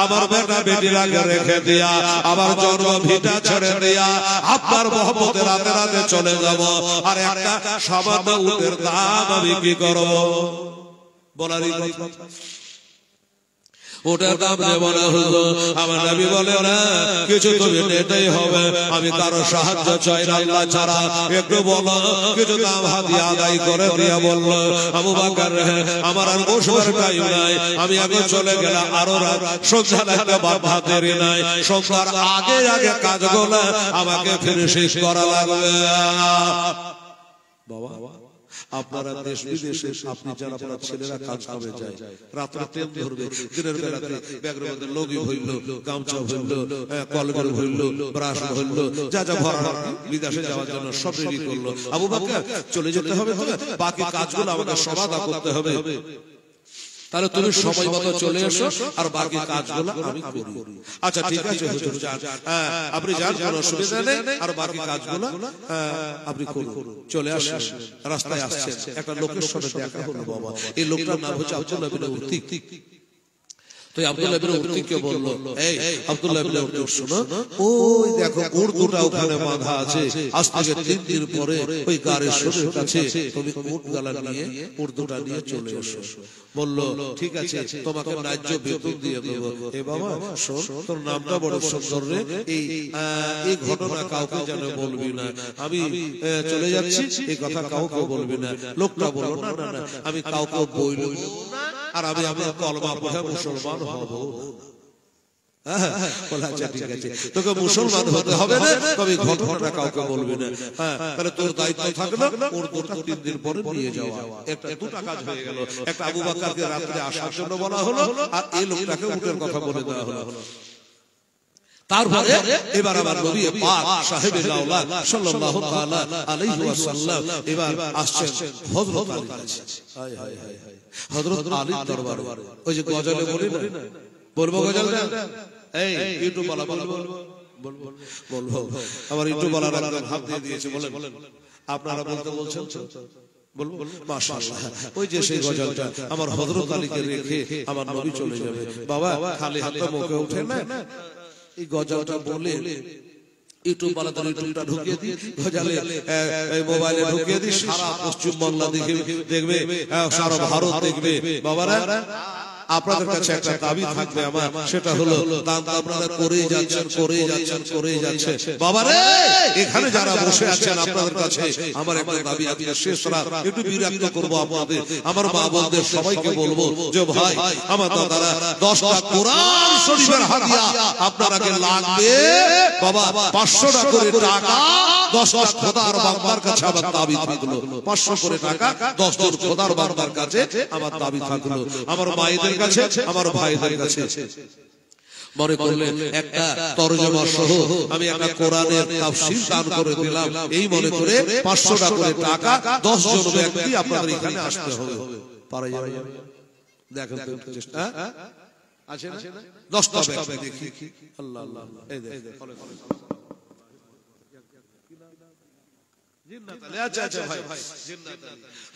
আমার বেটা বেটিরাকে রেখে দিয়া আমার জন্ম ভিটা ছেড়ে দিয়া আপনার মহব্বতে রাতে রাতে চলে যাব, আর একটা সামান্য উটের দাম আমি কি করব? বলারই কথা। ওটার দাম নেব না হুজুর। আমার নবী বলে না, কিছু তুমি নিতেই হবে, আমি কারো সাহায্য চাই না আল্লাহ ছাড়া, একটু বলো কিছু দাম হাতিয়ে আদায় করে দিয়া বলল, আবু বকর আমার আর বসবার টাইম নাই, আমি আগে চলে গেলাম, আরো সন্ধ্যা লাগতে বাধা দেরি নাই, সন্ধ্যার আগে আগে কাজগুলো আমাকে ফিরে শেষ করা লাগবে। বাবা আপনারা দেশ বিদেশে আপনি যারা আপনার ছেলেরা কাজ করে যায়, রাত্রে ট্রেন ধরবে, দিনের বেলাতে ব্যাগের মধ্যে লগি হইল, গামছা হইল, কলগল হইল, ব্রাশ হইল, যা যা ভরা বিদেশে যাওয়ার জন্য সব রেডি করলো। আবু বকর চলে যেতে হবে, বাকি কাজগুলো আমাকে সমাধা করতে হবে, তাহলে তুমি সময় মতো চলে এসো আর বাকি কাজগুলো আমি করি। আচ্ছা ঠিক আছে হুজুর যান, আপনি যান, কোনো অসুবিধা নেই, আর বাকি কাজগুলো আপনি করুন। চলে আসেন, রাস্তায় আসছেন, একটা লোকের সাথে দেখা হলো। বাবা এই লোকটার নাম হচ্ছে আব্দুল্লাহ বিন উতিক। তো আব্দুল্লাহ বিন উতিককে বলল, এই আব্দুল্লাহ বিন উতিক শোনো, ওই দেখো উট ওখানে বাঁধা আছে, আজ থেকে 3 দিন পরে ওই গাড়ির শরীরের কাছে তুমি উট গালা নিয়ে উট দুটা নিয়ে চলে এসো। বলল ঠিক আছে, তোমাকে ন্যায্য বেতন দিয়ে দেব। এ বাবা শোন, তোর নামটা বড় সুন্দর রে, এই ঘটনা কাউকে যেন বলবি না, আমি চলে যাচ্ছি, এই কথা কাউকে বলবি না। লোকটা বলল না না না, আমি কাউকে বলবো না, আর আমি আমার কলমা পড়ে মুসলমান হব। আচ্ছা ঠিক আছে, তোকে মুসলমান হতে হবে না, তবে ঘটনাটা কাউকে বলবি না। তাহলে তোর দায়িত্ব থাকলো ওর দুটা 3 দিন পরে নিয়ে যাওয়া। একটা দুটা কাজ হয়ে গেল, একটা আবু বকরকে রাতে আসার জন্য বলা হলো, আর এই লোকটাকে উটের কথা বলে দেওয়া হলো। তারপরে এবার আমার নবী পাক সাহেবে লাউলা সাল্লাল্লাহু তাআলা আলাইহি ওয়াসাল্লাম এবার আসছেন হযরত আলীর কাছে। হায় হায় হায়, হযরত আলীর দরবারে। ওই যে গজলে বলি না, বলবো গজলটা? এই ইউটিউব वाला বলবো বলবো, আমার ইউটিউব वाला একদম হাত দিয়ে দিয়েছে। বলেন আপনারা বলতে বলছেন তো, বলবো মাশাআল্লাহ। ওই যে সেই গজলটা, আমার হযরত আলীকে রেখে আমার নবী চলে যাবে। বাবা খালি হাতে মুখে ওঠে না, এই গজলটা বলে ইউটিউব वाला তো ইউটিউবটা ঢুকিয়ে দিই, গজলে এই মোবাইলে ঢুকিয়ে দিই, সারা পশ্চিম বাংলা দেখবে, সারা ভারত দেখবে। বাবারা আপনাদের কাছে একটা দাবি থাকবে আমার, সেটা হলো দান আপনারা করেই যাচ্ছেন করেই যাচ্ছেন করেই যাচ্ছেন। বাবারে এখানে যারা বসে আছেন আপনাদের কাছে আমার একটা দাবি আছে, শেষ রাত একটু বিরক্ত করব আপনাদের, আমার মা বোনদের সবাইকে বলবো যে ভাই আমার দাদারা 10টা কোরআন শরীফের হাদিয়া আপনারাকে লাগবে। বাবা 500 টাকা করে টাকা 10টা খোদার বান্দার কাছে আমার দাবি থাকলো, 500 করে টাকা 10 জন খোদার বান্দার কাছে আমার দাবি থাকলো, আমার মায়েদের কাছে, আমার ভাইদের কাছে। মনে করলেন একটা তরজমা সহ আমি একটা কোরআনের তাফসীর দান করে দিলাম, এই মনে করে 500 টাকা করে টাকা 10 জন ব্যক্তি আপনাদের এখানে আসতে হবে। পারা যাবে? দেখেন তো চেষ্টা আছে না? 10টা ব্যক্তি দেখি। আল্লাহ আল্লাহ, এই দেখেন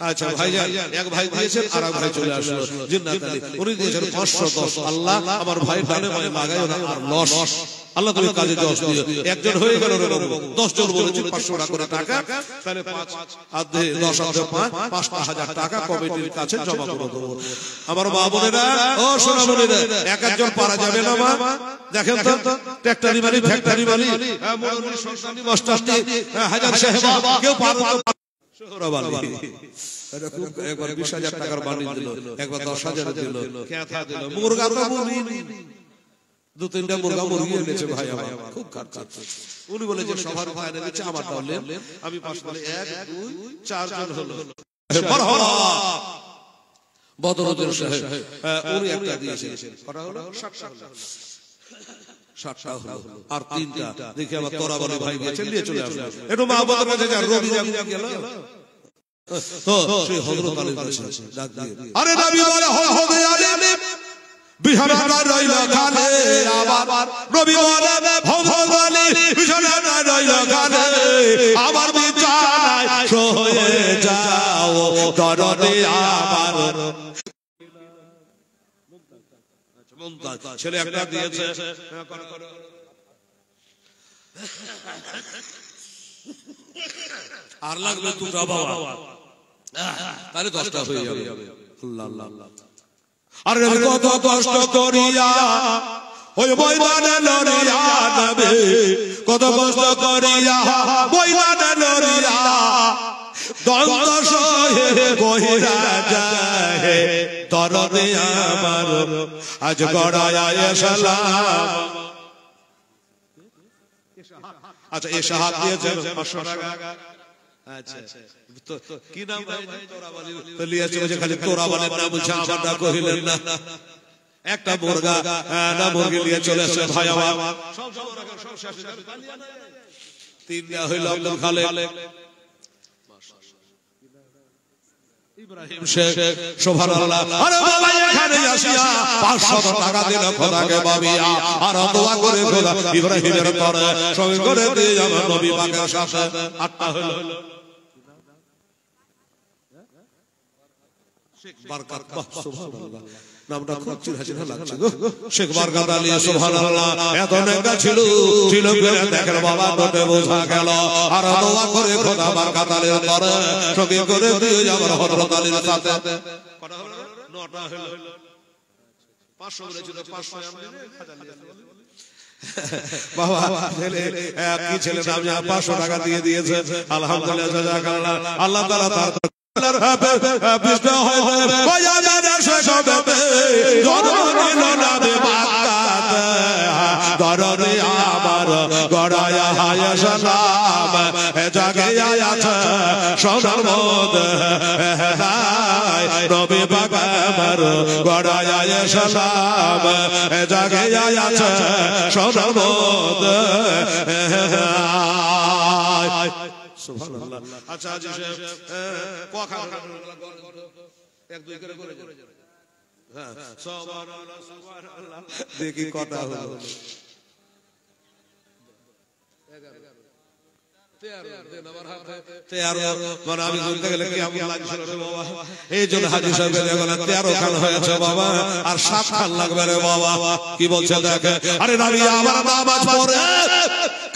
আচ্ছা ভাইজান, এক ভাই দিয়েছেন আর এক ভাই চলে আসলো জিন্নাত আলী, উনি দিয়েছেন 510। আল্লাহ আমার ভাই ডানে বামে লাগায়ও না আর লস, আল্লাহ তুমি কাজে 10 দিও। একজন হয়ে গেল রে বাবু, 10 জন বলেছি 500 টাকা করে টাকা, তাহলে 5 আধে 10 আধে 5,000 টাকা কমিটির কাছে জমা করে দেবো। আমার মা বোনেরা, ও সোনা বোনেরা, এক একজন পারা যাবে না মা? দেখেন তো ট্রাক্টরি মালি, ফ্যাক্টরি মালি, মুরব্বি সন্তানি মাস্টারনি, হাজার সাহেব কেউ পারো তো শহরবালি। একবার 20,000 টাকার বাণী দিল, একবার 10,000 দিল, কেথা দিল, মুরগা তো মুরগি 2-3টা মুরগা মুরগি এনেছে ভাই আমার, খুব খাচ্ছে। উনি বলে যে সবার ভাই এনেছে আমার তাহলে আমি 5 বলে 1 2 4 জন হলো। মারহাবা বদরুদ্দিন সাহেব উনি একটা দিয়েছেন, কটা হলো? 60টা হলো, আর 3টা দেখি আবার তোরাবালি ভাই দিয়েছেন, নিয়ে চলে আসলো। একটু মা বদর কাছে যান, রবি গেল তো সেই হযরত আলীর কাছে ডাক দিয়ে, আরে নবী বলে হবে আলী বিহারানা রইল গানে, আবার নবী বলে হযরত আলী বিহারানা রইল গানে, আমার বিছানায় শুয়ে যাও দরদে আমার। ছেলে একটা দিয়েছে, আর লাগবে দুটা বাবা, তাহলে 10টা হয়ে যাবে। আল্লাহ আল্লাহ। আরে কত কষ্ট করিয়া ওই ময়দানে লড়িয়া নবী, কত কষ্ট করিয়া ময়দানে লড়িয়া দ্বন্দ্ব সহে বহিরা যায় দরদে আমার আজ গড়ায় সালাম। আচ্ছা এসে হাত দিয়েছে 500 টাকা। আচ্ছা তো কি নাম ভাই? তোরাবালি তো লিয়েছে, যে খালি তোরাবালির নাম বলছে, আমার না কহিলেন না। একটা মুরগা না মুরগি নিয়ে চলে আসে ভাই আমার, সব শেষ তিনটা হইল আব্দুল খালেক, ইব্রাহিম শেখ, সুবহানাল্লাহ। আরে বাবা এখানে আসিয়া 500 টাকা দিল খোদাকে বাবিয়া, আর দোয়া করে খোদা ইব্রাহিমের পরে সঙ্গে করে দিয়ে আমার নবী পাকের সাথে 8টা হলো। শেখ বরকত, সুবহানাল্লাহ, নামটা খুব চিরহাসিনা লাগছে গো, শেখ বরকত আলী, সুবহানাল্লাহ। এত নেকা ছিল করে দেখেন বাবা, নোটে বোঝা গেল। আর দোয়া করে খোদা বরকত আলীর পরে সঙ্গে করে দিয়ে আমার হযরত আলীর সাথে কটা হলো? 9টা হলো। 500 বলেছিল, 500 আমি 1000 বাবা ছেলে কি ছেলে নাম 500 টাকা দিয়ে দিয়েছে, আলহামদুলিল্লাহ, জাযাকাল্লাহ। আল্লাহ তাআলা তার দরদে আমার গড়ায়া হায় সালাম, জাগে আছে সোনার মধ্যে নবী পাক আমার গড়ায়া সালাম, জাগে আছে সোনার মধ্যে। সুবহানাল্লাহ। আচ্ছা আজি সাহেব কথা 1 2 করে হ্যাঁ, সুবহানাল্লাহ সুবহানাল্লাহ, দেখি কথা হলো 13 মানে আমি বলতে গেলে কি আমি লাগছিল রে বাবা, এই জন্য হাজী সাহেব দেখলেন 13 খান হয়েছে বাবা, আর 7 খান লাগবে রে বাবা। কি বলছে দেখে, আরে নবী আমার নামাজ পড়ে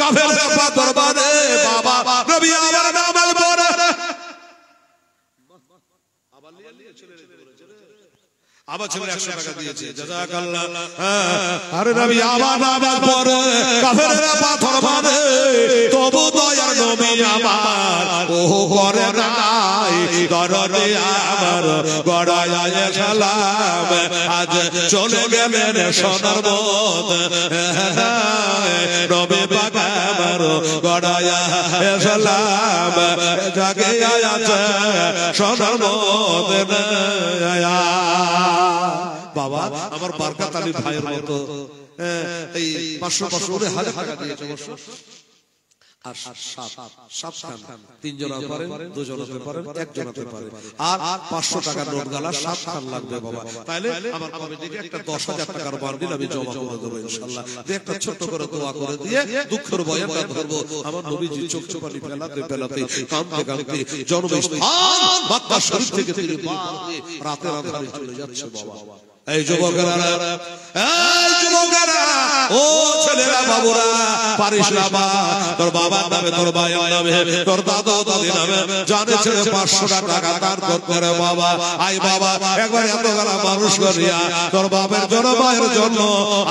কাফেরদের দরবারে বাবা, নবী আমার নামাজ পড়ে আবার ছেলে 100 টাকা দিয়েছে, জাযাকাল্লাহ। আরে নবী আমার নামাজ পড়ে কাফেররা পাথর মারে, তবু দয়ার নবী আমার ও করে নাই দরদে আমার গড়ায় সালাম, আজ চলে গেলেন সোনার মধ্যে নবী পাক আমার গড়ায় সালাম, জাগে আছে সোনার মধ্যে। বাবা আমার বরকত আলী ভাইয়ের মতো এই 500 1000 টাকা দিয়েছে অবশ্য, আর 7 খান 3 জন পারেন, 2 জন হতে পারেন, 1 জন হতে পারে, আর 500 টাকা নোট গালা 7 খান লাগবে বাবা। তাইলে আমার কমিটিকে একটা 10,000 টাকার বান্ডিল আমি জমা করে দেব ইনশাআল্লাহ। একটা ছোট করে দোয়া করে দিয়ে দুঃখের বয়ানটা ধরবো। আমার নবীজি চোখ চোপানি ফেলাতে ফেলাতে কাঁদতে কাঁদতে জন্মস্থান মক্কা শরীফ থেকে তিনি রাতের আঁধারে চলে যাচ্ছে বাবা। এই যুবকেরা, এই যুবকেরা, ও ছেলেরা, বাবুরা, পারিস না বা তোর বাবার নামে, তোর ভাইয়ের নামে, তোর দাদা দাদির নামে জানে ছেড়ে 500 টাকা দান করতে রে বাবা। আই বাবা একবার এত গলা মানুষ করিয়া তোর বাপের জন্য ভাইয়ের জন্য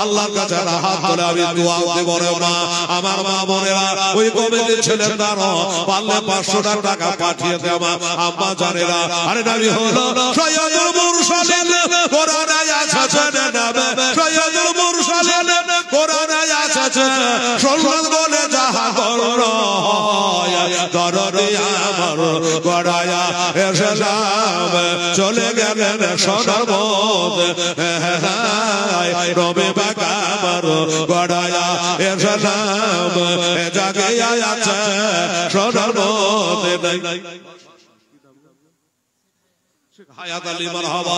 আল্লাহর কাছে হাত তুলে আমি দোয়া দেব রে মা। আমার মা বোনেরা, ওই কমিটির ছেলেটারও পারলে 500 টাকা পাঠিয়ে দে আমার আম্মা জানেরা। আরে নবী হলো সৈয়দুল মুরসালিন, কোরআনে আছে নামে সৈয়দুল মুরসালিন, কোরআনে আছে সুন্নাত বলে যাহা গৌর দরদে আমার গড়ায়া সালাম, চলে গেলেন সোনার মধ্যে নবী পাক আমার গড়ায়া সালাম, জাগে আছে সোনার মধ্যে। হায়াত আলী মারহাবা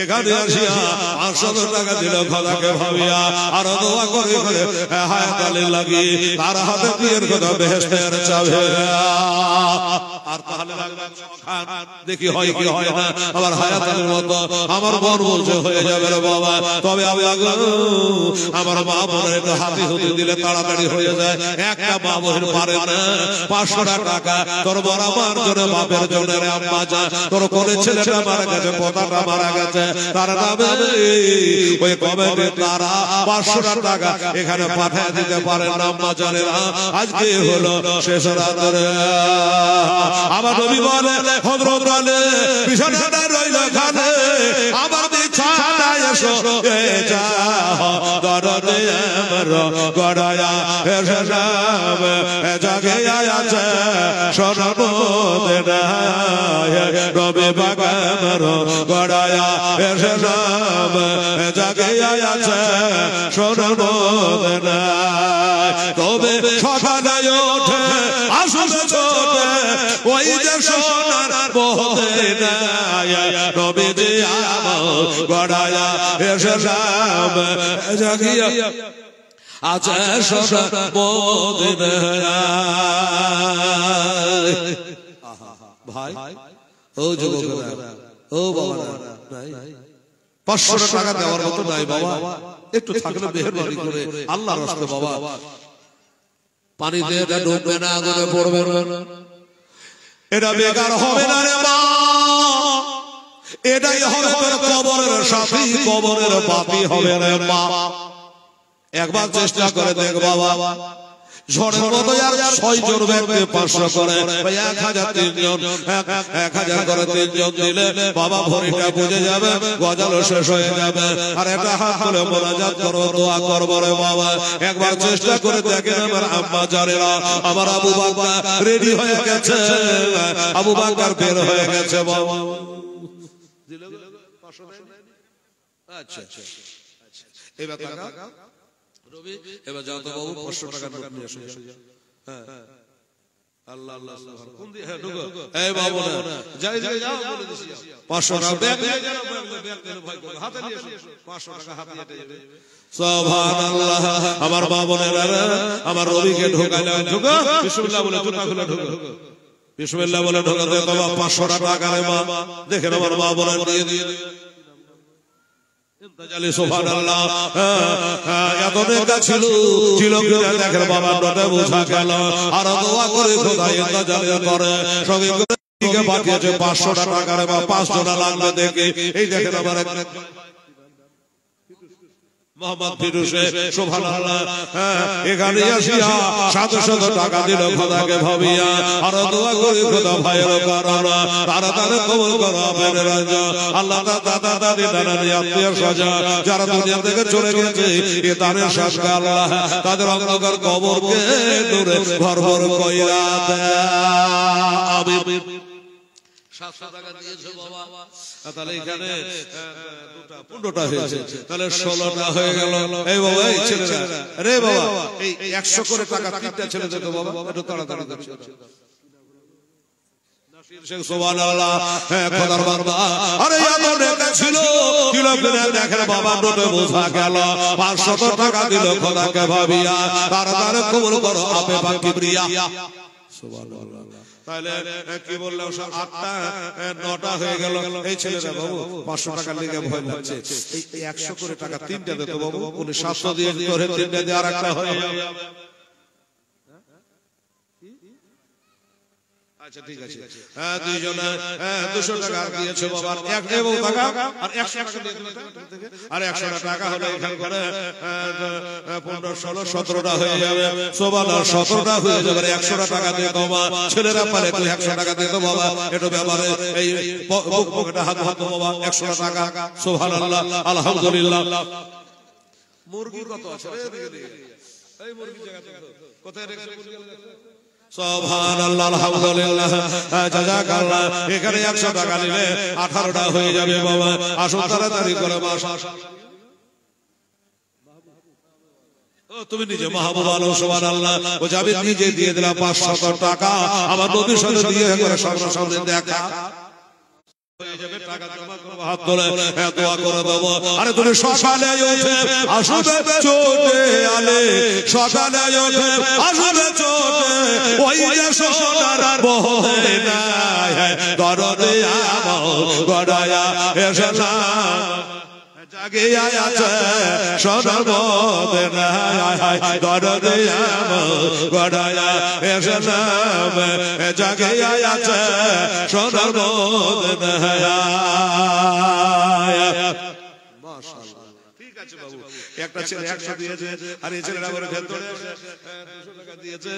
এখানে আসিয়া 500 টাকা দিল খোদাকে ভাবিয়া আর দোয়া করে করে হায়াত আলী লাগি তার হাতে দিয়ে খোদা বেহেশতের চাবি আর তাহলে দেখি হয় কি হয় না আমার হায়াত আলীর মতো আমার মন বলছে হয়ে যাবে রে বাবা তবে আমি আমার মা বোনের একটু হাতি হুতি দিলে তাড়াতাড়ি হয়ে যায় একটা মা বোন পারে না 500 টাকা তোর বড় আমার জন্য বাপের জন্য রে আম্মা যা তোর কোলে ছেলেটা মারা গেছে পোতাটা মারা গেছে তার নামে ওই কমিটি তারা 500 টাকা এখানে পাঠিয়ে দিতে পারে না আম্মা জানেরা আজকে হলো শেষ রাতের আমার নবী বলে হযরত বলে বিছানাটা রইল খানে আমার বিছানায় এসো এ যা দরদে আমার গড়ায়া এসে যাব জাগে আছে সরবদে রবে বাগার গড়ায়া এসে যাব জাগে আছে সরবদে তবে সকালে ওঠে আসলে ছোটে ওই যে সোনার বহতে রবে যে আমার গড়ায়া এসে যাব জাগিয়া আছে সরবদে ভাই ও যুবকেরা ও বাবারা নাই 500 টাকা দেওয়ার মতো নাই বাবা একটু থাকলে মেহেরবানি করে আল্লাহর রাস্তায় বাবা পানি দিয়ে এটা ডুববে না আগুনে পড়বে না এটা বেকার হবে না রে মা এটাই হবে তোর কবরের সাথী কবরের পাপী হবে রে মা একবার চেষ্টা করে দেখ বাবা ঝড়ের মতো আর 6 জন ব্যক্তি 500 করে 1000 তিনজন 1000 করে তিনজন দিলে বাবা ভরিটা বুঝে যাবে গজাল শেষ হয়ে যাবে আর এটা হাত তুলে মোনাজাত করো দোয়া করবো রে বাবা একবার চেষ্টা করে দেখেন আমার আম্মা জানেরা আমার আবু বকর রেডি হয়ে গেছে আবু বকর বের হয়ে গেছে বাবা দিল 500 আচ্ছা এবার টাকা রবি এবার যাও তো বাবু 500 টাকা নোট নিয়ে এসো হ্যাঁ আল্লাহ আল্লাহ কোন দিয়ে হ্যাঁ ঢুকো এই বাবু না যাই যাই যাও বলে দিছি 500 টাকা ব্যাগ নিয়ে যাও ব্যাগ নিয়ে ভাই হাতে নিয়ে এসো 500 টাকা হাতে নিয়ে যাবে সুবহানাল্লাহ আমার মা বোনেরা আমার রবিকে ঢোকাইলাম ঢুকো বিসমিল্লাহ বলে জুতা খুলে ঢুকো বিসমিল্লাহ বলে ঢোকা দে বাবা 500 টাকা রে মা দেখেন আমার মা বোনেরা দিয়ে ইন্তাজালি সুবহানাল্লাহ এত নেতা ছিল কিনা দেখেন বাবা নটা বোঝা গেল আর দোয়া করে খোদা ইন্তাজালি করে সঙ্গে করে পাঠিয়েছে 500 টাকা রে বা 500 টাকা লাগবে দেখে এই দেখেন আমার মোহাম্মদ ফিরোজে সুবহানাল্লাহ এখানে আসিয়া 700 টাকা দিল খোদাকে ভাবিয়া আর দোয়া করে খোদা ভাইয়ের কারণ তাড়াতাড়ি কবুল করো আপনাদের রাজা আল্লাহ দাদা দাদি নানানি আত্মীয় স্বজন যারা দুনিয়া থেকে চলে গেছে এ দানের সাথে আল্লাহ তাদের অন্ধকার কবরকে নূরে ভরভর কইরা দেয় আমিন 700 টাকা দিয়েছে বাবা তাহলে এখানে দুটো 15টা হয়েছে তাহলে 16টা হয়ে গেল এই বাবা এই ছেলেরা রে বাবা এই 100 করে টাকা তিনটা ছেলে দিতে বাবা একটু তাড়াতাড়ি দাও নাসির শেখ সুবহানাল্লাহ খোদার বাবা আরে এত নেতা ছিল কিলো করে দেখেন বাবা নোটে বোঝা গেল 500 টাকা দিল খোদাকে ভাবিয়া তাড়াতাড়ি কবুল করো আপে পাক কিবরিয়া সুবহানাল্লাহ তাহলে কি বললাম 8টা 9টা হয়ে গেল এই ছেলেরা বাবু 500 টাকা লেগে ভয় লাগছে এই 100 করে টাকা তিনটা দিতে বাবু উনি 700 দিয়ে করে তিনটা দিয়ে আরেকটা হয়ে যাবে আচ্ছা ঠিক আছে হ্যাঁ দুইজনে 200 টাকা দিয়েছে বাবা এক দেব টাকা আর 100 টাকা দিয়ে দিতে আর 100 টাকা হলো এখান করে 15 16 17টা হয়ে যাবে সুবহানাল্লাহ 17টা হয়ে যাবে 100 টাকা দিয়ে বাবা ছেলেরা পারে তুই 100 টাকা দিয়ে দাও বাবা এটা ব্যাপারে এই পকেটে হাত হাত বাবা 100 টাকা সুবহানাল্লাহ আলহামদুলিল্লাহ মুরগি কত আছে এই মুরগি জায়গা কোথায় রেখেছে সুবহানাল্লাহ আলহামদুলিল্লাহ জাযাকাল্লাহ এখানে 100 টাকা নিলে 18টা হয়ে যাবে বাবা আসো তাড়াতাড়ি করে মাস ও তুমি নিজে মাহবুব আলো সুবহানাল্লাহ ও যাবে নিজে দিয়ে দিলা 500 টাকা আমার নবীর সাথে দিয়ে করে সামনে দেখা যাবে, টাকা জমা করবো, হাত তোলে দোয়া করে দেবো। আরে তুমি সকালে উঠে আসবে চোটে আলে, সকালে উঠে আসবে চোটে ওই যে সোনার বহরে নাই দরদে আমার গড়ায়া এসেলা জাগিয়া আছে সোনার বহরে নাই দরদে আমার গড়ায়া এসেলাম জাগিয়া আছে সোনার বহরে নাই। মাশাআল্লাহ, ঠিক আছে বাবু। একটা ছেলে 100 দিয়েছে, আর এই ছেলেটা করে ভেতরে 200 টাকা দিয়েছে,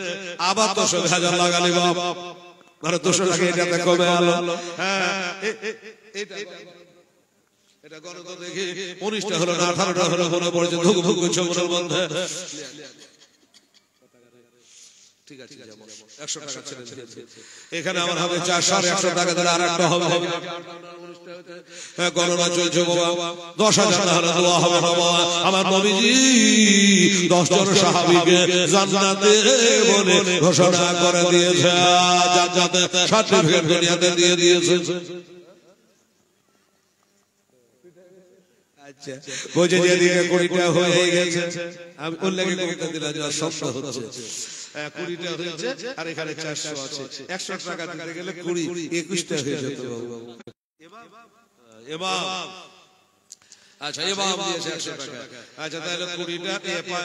আবার 200,000 লাগালি বাপ, আর 200 টাকা এটাতে কমে আলো। হ্যাঁ, এটা করো তো দেখি, 19টা হলো না 18টা হলো, মনে পড়েছে ধুক ধুক করছে মনের মধ্যে। ঠিক আছে, 100 টাকা ছেড়ে দিয়েছে, এখানে আমার হবে 400 টাকা দিলে আরেকটা হবে, গণনা চলছে বাবা। 10,000 হলে দোয়া হবে বাবা। আমার নবীজি 10 জন সাহাবীকে জান্নাতে বলে ঘোষণা করে দিয়েছে, জান্নাতে সার্টিফিকেট দুনিয়াতে দিয়ে দিয়েছে। আচ্ছা, বুঝে যে দিকে 20টা হয়ে গেছে, আমি ওর লাগি কবিতা দিলাম যে সব হচ্ছে 20টা হয়েছে, আর এখানে 400 আছে, 100 টাকা দিতে গেলে 20 21টা হয়ে যেত বাবু। এবাব, আচ্ছা এবাব দিয়েছে 100 টাকা, আচ্ছা তাহলে 20টা একটা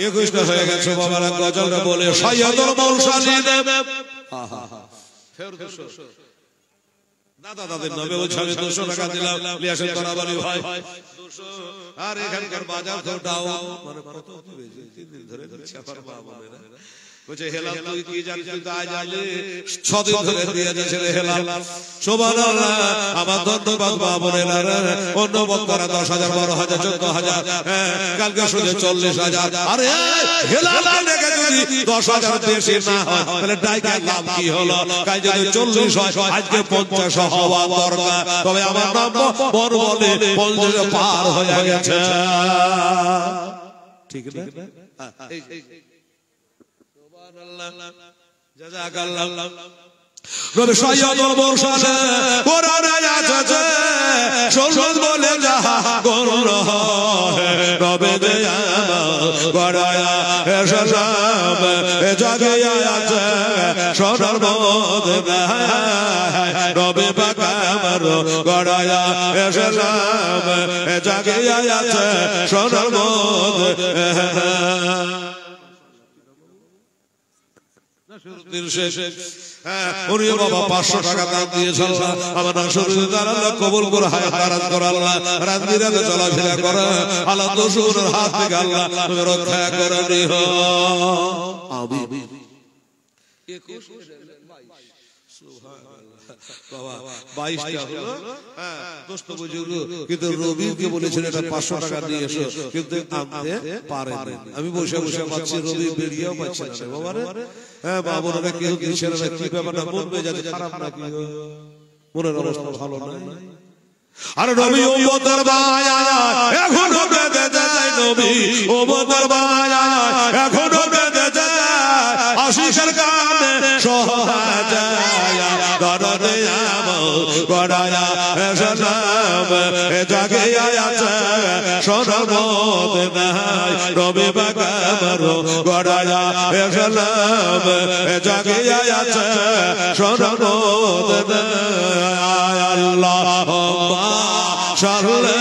21টা হয়ে গেছে বাবারা। গজলটা বলে সাইয়্যিদুল মুরসালিন, ফের 200 দাদা দাদের নামে বলছে আমি 200 টাকা দিলাম, লিয়াসের তরাবারি ভাই 200। আর এখানকার বাজার তো ডাউন, মানে কত হয়েছে 3 দিন ধরে দিচ্ছে আমার মা বলে না, বলছে হেলাল তুই কি জানিস, তুই তো আজ আলে 6 দিন ধরে দিয়ে যাচ্ছে হেলাল। সুবহানাল্লাহ, আমার ধন্যবাদ মা বোনেরা। অন্য বক্তারা 10,000 12,000 14,000, কালকে শুনে 40,000। আরে হেলাল দেখে যদি 10,000 বেশি না হয় তাহলে ডাইকা লাভ কি হলো? কাই যদি 40 হয় আজকে 50 হওয়া দরকার, তবে আমার নাম বড় বলে 50 পার হয়ে গেছে, ঠিক না? জাযাকাল্লাহ। নবী সাইয়্যিদুল মুরসালিন কোরআনে আছে সুন্নাত বলে যাহা গরুর নবী দে গড়ায়া এসলাম জাগিয়া আছে সোনার মধ্যে নবী পাক আমার গড়ায়া এসলাম জাগিয়া আছে সোনার মধ্যে। বাবা 500 টাকা দাম দিয়েছে, আমার কবুল করে হায়াত দারাজ করে আল্লাহ, রাত্রি রাতে চলাফেরা করে আল্লাহ, দুশমনের হাত থেকে আল্লাহ তুমি রক্ষা করে নিও আমিন। বাবা 22টা হলো, দোস্ত বুঝলো, কিন্তু রবিকে বলেছিল এটা 500 টাকা দিয়ে এসো, কিন্তু আনতে পারে না। আমি বসে বসে পাচ্ছি, রবি বেরিয়েও পাচ্ছে না বাবা রে। হ্যাঁ বাবুরা কেউ দিচ্ছে না, কি ব্যাপারটা মন মেজাজে খারাপ নাকি? মনের অবস্থা ভালো নাই। আরে নবী উম্মতের মায়া এখনো বেঁধে যায়, নবী উম্মতের মায়া এখনো বেঁধে যায়, আশিকের গানে সহায় দরদে আমার গড়ায়া এসলাম জাগিয়া আছে সোনার মধ্যে নাই নবী পাক আমার গড়ায়া এসলাম জাগিয়া আছে সোনার মধ্যে নাই। আল্লাহুম্মা সাল্লি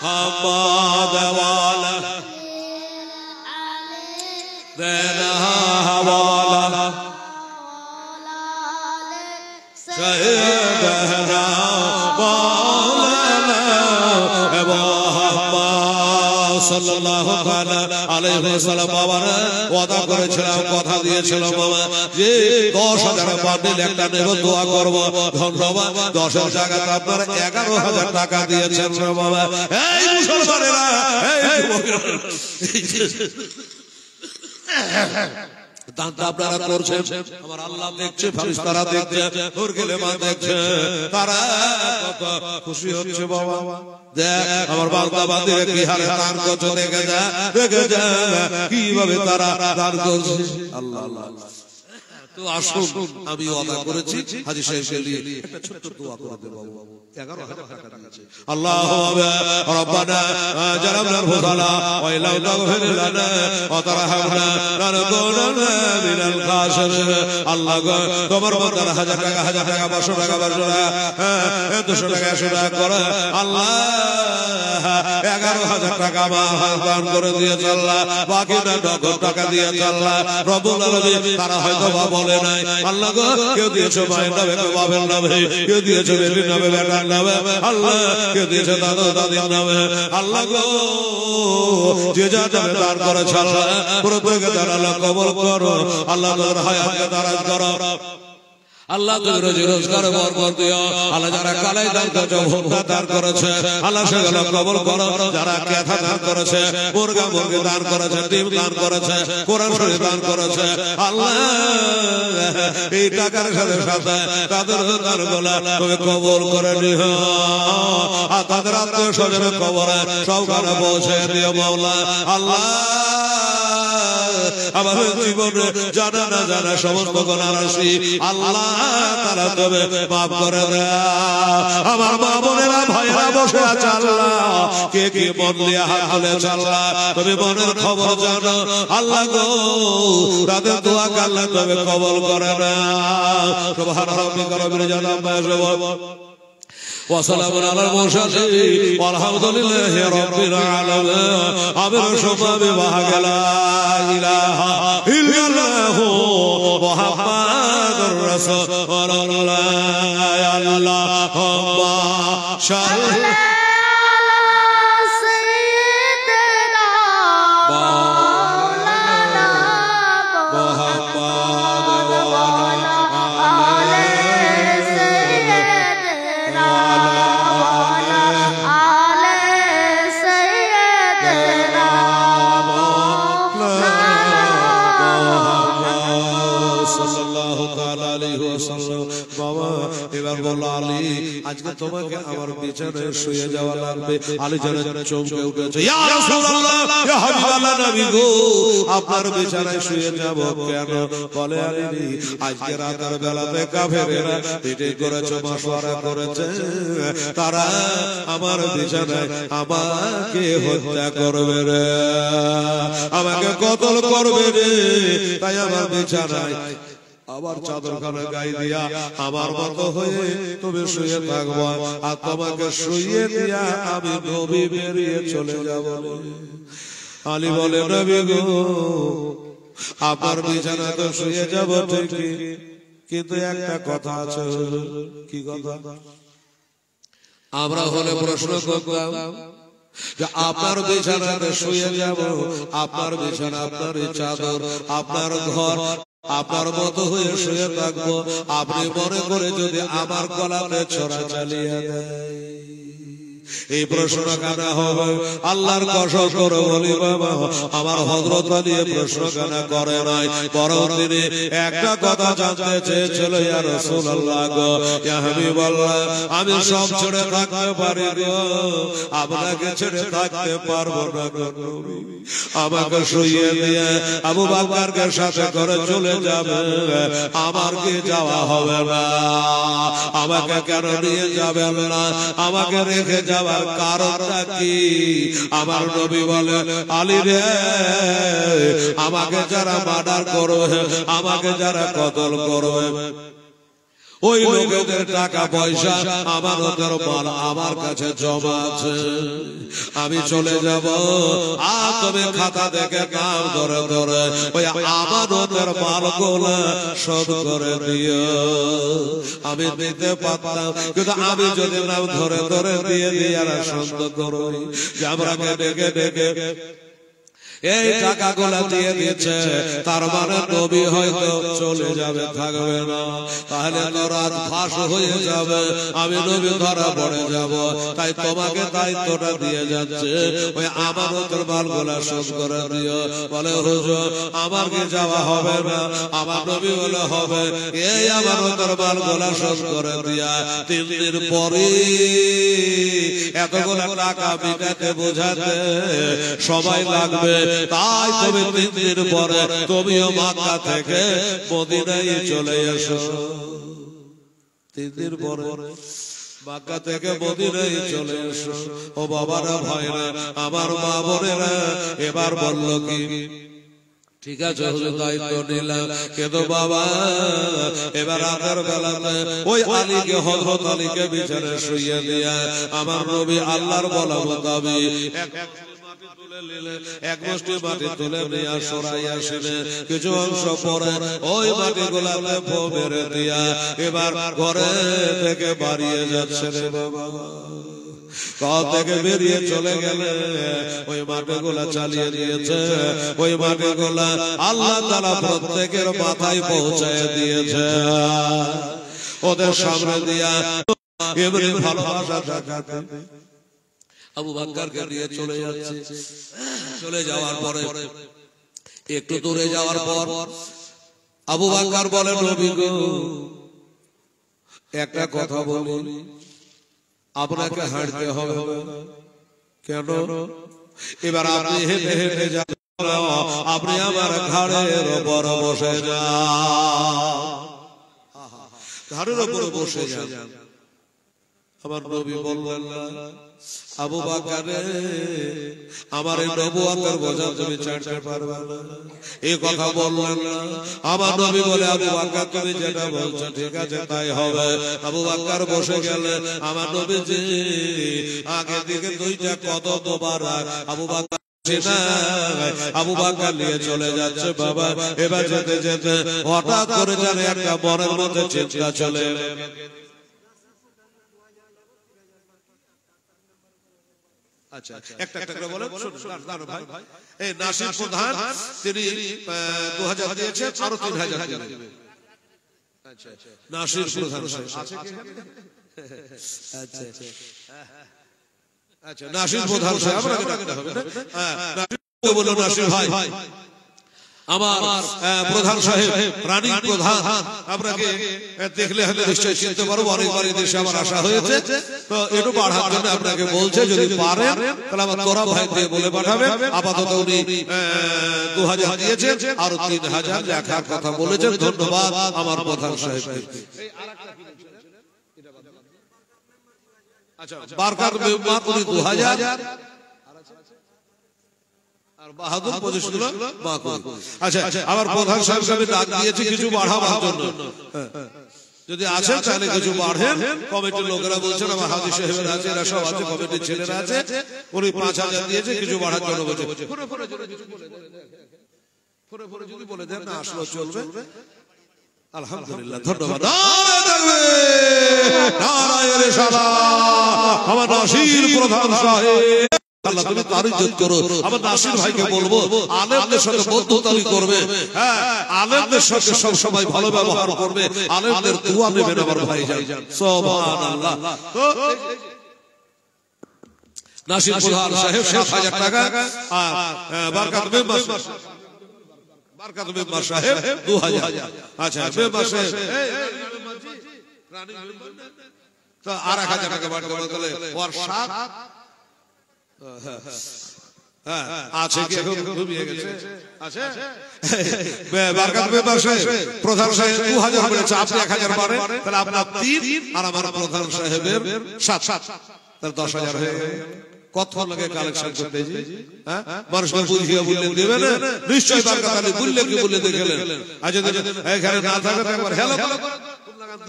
محمد والا دینا حوالا سیدنا مولانا محمد সাল্লাল্লাহু তাআলা আলাইহি ওয়াসাল্লাম বাবারা ওয়াদা করেছিলাম, কথা দিয়েছিলাম বাবা যে 10,000 বান্ডিল একটা নেব, দোয়া করব। ধন্যবাদ, 10,000 জায়গাতে আপনারা 11,000 টাকা দিয়েছেন বাবা। এই মুসলমানেরা, এই দানটা আপনারা করছেন, আমার আল্লাহ দেখছে, ফেরেশতারা দেখছে, নূর গেলে মা দেখছে, তারা কত খুশি হচ্ছে বাবা। দেখ আমার বান্দা বান্দিরা কি হারে দান করছে, দেখে যা কিভাবে তারা দান করছে। আল্লাহ আল্লাহ। তো আসুন, আমি ওয়াদা করেছি হাজী সাহেবকে নিয়ে একটা ছোট্ট দোয়া করে দেব। 11,000 টাকা দিয়েছে। আল্লাহুম্মা রাব্বানা জালামনা আনফুসানা ওয়া ইল্লাম তাগফির লানা ওয়া তারহামনা লানাকুনান্না মিনাল খাসিরিন। আল্লাহ গো, তোমার বান্দার 1000 টাকা 500 টাকা 200 টাকা 100 টাকা করে আল্লাহ 11,000 টাকা দান করে দিয়েছে আল্লাহ। বাকিটা নগদ টাকা দিয়েছে আল্লাহ রব্বুল আলামিন। তারা হয়তো বলে নাই আল্লাহ গো, কেউ দিয়েছে মায়ের নামে, কেউ বাবার নামে, কেউ দিয়েছে বেটির নামে, বেটার নামে, আল্লাহ কেউ দিয়েছে দাদা দাদির নামে। আল্লাহ গো, যে যা নামে দান করেছে আল্লাহ প্রত্যেকে তারা কবুল করো আল্লাহ। তাদের হায়াতকে দারাজ করো আল্লাহ। তুমি রোজি রোজগার বরকত দিও আল্লাহ। যারা কালাই দান করেছে, ভোক্তা দান করেছে আল্লাহ সেগুলো কবুল করো। যারা ক্যাথা দান করেছে, মুরগা মুরগি দান করেছে, ডিম দান করেছে, কোরআন শরীফ দান করেছে আল্লাহ, এই টাকার সাথে সাথে তাদের দানগুলো তুমি কবুল করে নিও। আর তাদের আত্মীয় স্বজনের কবরে সবখানে পৌঁছে দিও মাওলা। আল্লাহ আমার জীবনে জানা না জানা সমস্ত গুনাহ রাশি আল্লাহ তাআলা তবে মাফ করে দাও। আমার মা বোনেরা ভাইরা বসে আছে আল্লাহ, কে কে মন নিয়ে হাত তুলেছে আল্লাহ তুমি মনের খবর জানো আল্লাহ গো। তাদের দোয়া আল্লাহ তবে কবুল করে নাও। সুবহান রাব্বিকা রাব্বিল ইজ্জাতি আম্মা ইয়াসিফুন ওয়া সালামুন আলাল মুরসালিন ওয়ালহামদুলিল্লাহি রাব্বিল আলামিন। আমিন সুম্মা লা ইলাহা ইল্লাল্লাহু মুহাম্মাদুর রাসূলুল্লাহ। আল্লাহুম্মা সাল্লি আজকে তোমাকে আমার বিছানায় শুয়ে যাওয়া লাগবে। আলী যেন চমকে উঠেছে, ইয়া রাসূলুল্লাহ, ইয়া হাবিবাল্লাহ নবী গো, আপনার বিছানায় শুয়ে যাব কেন? বলে আলী আজকে রাতের বেলাতে কাফেরেরা পিটিং করেছে, মাশওয়ারা করেছে, তারা আমার বিছানায় আমাকে হত্যা করবে রে, আমাকে কতল করবে রে। তাই আমার বিছানায় আবার চাদরখানা গায়ে দিয়া আমার মতো হয়ে তুমি শুয়ে থাকবো, আর তোমাকে শুয়ে দিয়া আমি নবী বেরিয়ে চলে যাব। আলী বলে নবী গো, আপনার বিছানায় তো শুয়ে যাব ঠিকই, কিন্তু একটা কথা আছে। কি কথা? আমরা হলে প্রশ্ন করতাম যে আপনার বিছানাতে শুয়ে যাব, আপনার বিছানা, আপনার চাদর, আপনার ঘর, আপনার মতো হয়ে শুয়ে থাকবো, আপনি মনে করে যদি আমার গলাতে ছোরা চালিয়ে দেয়, এই প্রশ্ন কেন হবে? আল্লাহর কসম করে বলি বাবা, আমার হযরত আলী প্রশ্ন কেন করে নাই, বরং তিনি একটা কথা জানতে চেয়েছিল, ইয়া রাসূলুল্লাহ গো, ইয়া হাবিবাল্লাহ, আমি সব ছেড়ে থাকতে পারি গো, আপনাকে ছেড়ে থাকতে পারবো না গো নবী। আমাকে শুইয়ে দিয়ে আবু বকরকে সাথে করে চলে যাবে, আমার কি যাওয়া হবে না? আমাকে কেন নিয়ে যাবেন না? আমাকে রেখে যাওয়ার কারণটা কি? আমার নবী বলে, আলী রে, আমাকে যারা মার্ডার করবে, আমাকে যারা কতল করবে, ওই লোকেদের টাকা পয়সা, আমানতের মাল আমার কাছে জমা আছে, আমি চলে যাব, আর তুমি খাতা দেখে নাম ধরে ধরে ওই আমানতের মালগুলো শোধ করে দিও। আমি দিতে পারতাম, কিন্তু আমি যদি নাম ধরে ধরে দিয়ে দিয়ে আর সন্দেহ করো যে আমরাকে ডেকে ডেকে এই টাকাগুলো দিয়ে দিয়েছে, তার মানে নবী হয়তো চলে যাবে, থাকবে না, তাহলে তো রাত ফাঁস হয়ে যাবে, আমি নবী ধরা পড়ে যাব। তাই তোমাকে দায়িত্বটা দিয়ে যাচ্ছে, ওই আমানতের মালগুলা শোধ করে দিও। বলে হুজুর আমার কি যাওয়া হবে না, আমার নবী বলে হবে। এই আমানতের মালগুলা শোধ করে দিয়া 3 দিন পরে এতগুলো টাকা মিটাতে বোঝাতে সময় লাগবে। তাই তুমি 3 দিন পরে তুমিও মক্কা থেকে মদিনায় চলে এসো। 3 দিন পরে মক্কা থেকে মদিনায় চলে এসো। ও বাবারা ভাইরা আমার মা বোনেরা, এবার বলল কি ঠিক আছে হুজুর দায়িত্ব নিলাম, কিন্তু বাবা এবার রাতের বেলাতে ওই আলীকে, হযরত আলীকে বিছানায় শুইয়ে দিয়া আমার নবী আল্লাহর বলা মোতাবেক এক মুষ্টি মাটি তুলে নিয়ে সরাইয়া আসলে কিছু অংশ পরে ওই মাটি গুলাতে ফো মেরে দিয়া এবার ঘরে থেকে বাড়িয়ে যাচ্ছে রে বাবা। ঘর থেকে বেরিয়ে চলে গেলে ওই মাটিগুলা চালিয়ে দিয়েছে। ওই মাটিগুলা আল্লাহ তাআলা প্রত্যেকের মাথায় পৌঁছায় দিয়েছে। ওদের সামনে দিয়া এমনি ভালোবাসা দেখাতে আবু বকরকে নিয়ে চলে যাচ্ছে। চলে যাওয়ার পরে একটু দূরে যাওয়ার পর আবু বকর বলে নবী গো একটা কথা বলি, আপনাকে হাঁটতে হবে। কেন? এবার আপনি হেঁটে হেঁটে যান, আপনি আমার ঘাড়ের উপর বসে যান, ঘাড়ের উপর বসে যান। আমার নবী বললেন আবু বকর আমার এই নবুয়তের বোঝা তুমি চাটতে পারবে না, এই কথা বললেন না। আমার নবী বলে আবু বকর তুমি যেটা বলছো ঠিক আছে তাই হবে। আবু বকর বসে গেলেন। আমার নবী যে আগে দিকে 2টা কদম মোবারক আবু বকর আবু বকর নিয়ে চলে যাচ্ছে। বাবা এবার যেতে যেতে হঠাৎ করে জানে একটা মনের মধ্যে চিন্তা চলে এলো। আচ্ছা একটা একটা করে বলেন, শুনুন ভাই। এই নাসির প্রধান তিনি 2000 দিয়েছে, আরো 3000 দিবেন। আচ্ছা নাসির প্রধান আছে কি? আচ্ছা আচ্ছা নাসির প্রধান সাহেব আপনাকে হবে না? হ্যাঁ নাসির বলো নাসির ভাই আমার প্রধান সাহেব রানী প্রধান, আপনাকে দেখলে হয়তো নিশ্চয়ই চিনতে পারবো, অনেকবার এই দেশে আমার আসা হয়েছে। তো একটু বাড়ার জন্য আপনাকে বলছে যদি পারেন তাহলে আমার তোরা ভাই দিয়ে বলে পাঠাবে। আপাতত উনি 2000 দিয়েছেন, আরো 3000 লেখার কথা বলেছেন। ধন্যবাদ আমার প্রধান সাহেব। আচ্ছা বারকাত মেম্বার উনি 2000 আর বাহাদুর 25 কিলো বাকুল। আচ্ছা আমার প্রধান সাহেব সাহেব ডাক দিয়েছে কিছু বাড়াবার জন্য, যদি আছে তাহলে কিছু বাড়েন। কমিটির লোকেরা বলছেন, আমার হাজী সাহেবের আছে, এরা সব আছে, কমিটির ছেলেরা আছে, উনি 5000 দিয়েছে কিছু বাড়ার জন্য বলছে। ফোরে যদি বলে দেন না আসলে চলবে। আলহামদুলিল্লাহ ধন্যবাদ। নারায়ে সালাম আমার নাসির প্রধান সাহেব। আল্লাহ তুমি তার ইজ্জত করো। আমার নাসির ভাইকে বলবো আলেমদের সাথে বন্ধুতালি করবে, হ্যাঁ আলেমদের সাথে সব সময় ভালো ব্যবহার করবে, আলেমদের দোয়া নেবেন আমার ভাইজান। সুবহানাল্লাহ। তো নাসির প্রধান সাহেব 7000 টাকা আর বরকত মেম্বার সাহেব 2000। আচ্ছা মেম্বার সাহেব তো আর 1000 টাকা বাড়তে বললে ওর 7 আছে কি এখন ডুবিয়ে গেছে। আছে বরকত মেম্বার সাহেব প্রধান সাহেব 2000 বলেছে, আপনি 1000 বাড়ে তাহলে আপনার 3 আর আমার প্রধান সাহেবের 7 তাহলে 10000 হয়ে গেল। কত লাগে কালেকশন করতে জি? হ্যাঁ মানুষকে বুঝিয়ে বললেন দেবে না নিশ্চয়ই বরকত আলী বললে কি বলে দেখলেন। আজ যদি এখানে না থাকে তো একবার হেলো হেলো খুব লাগান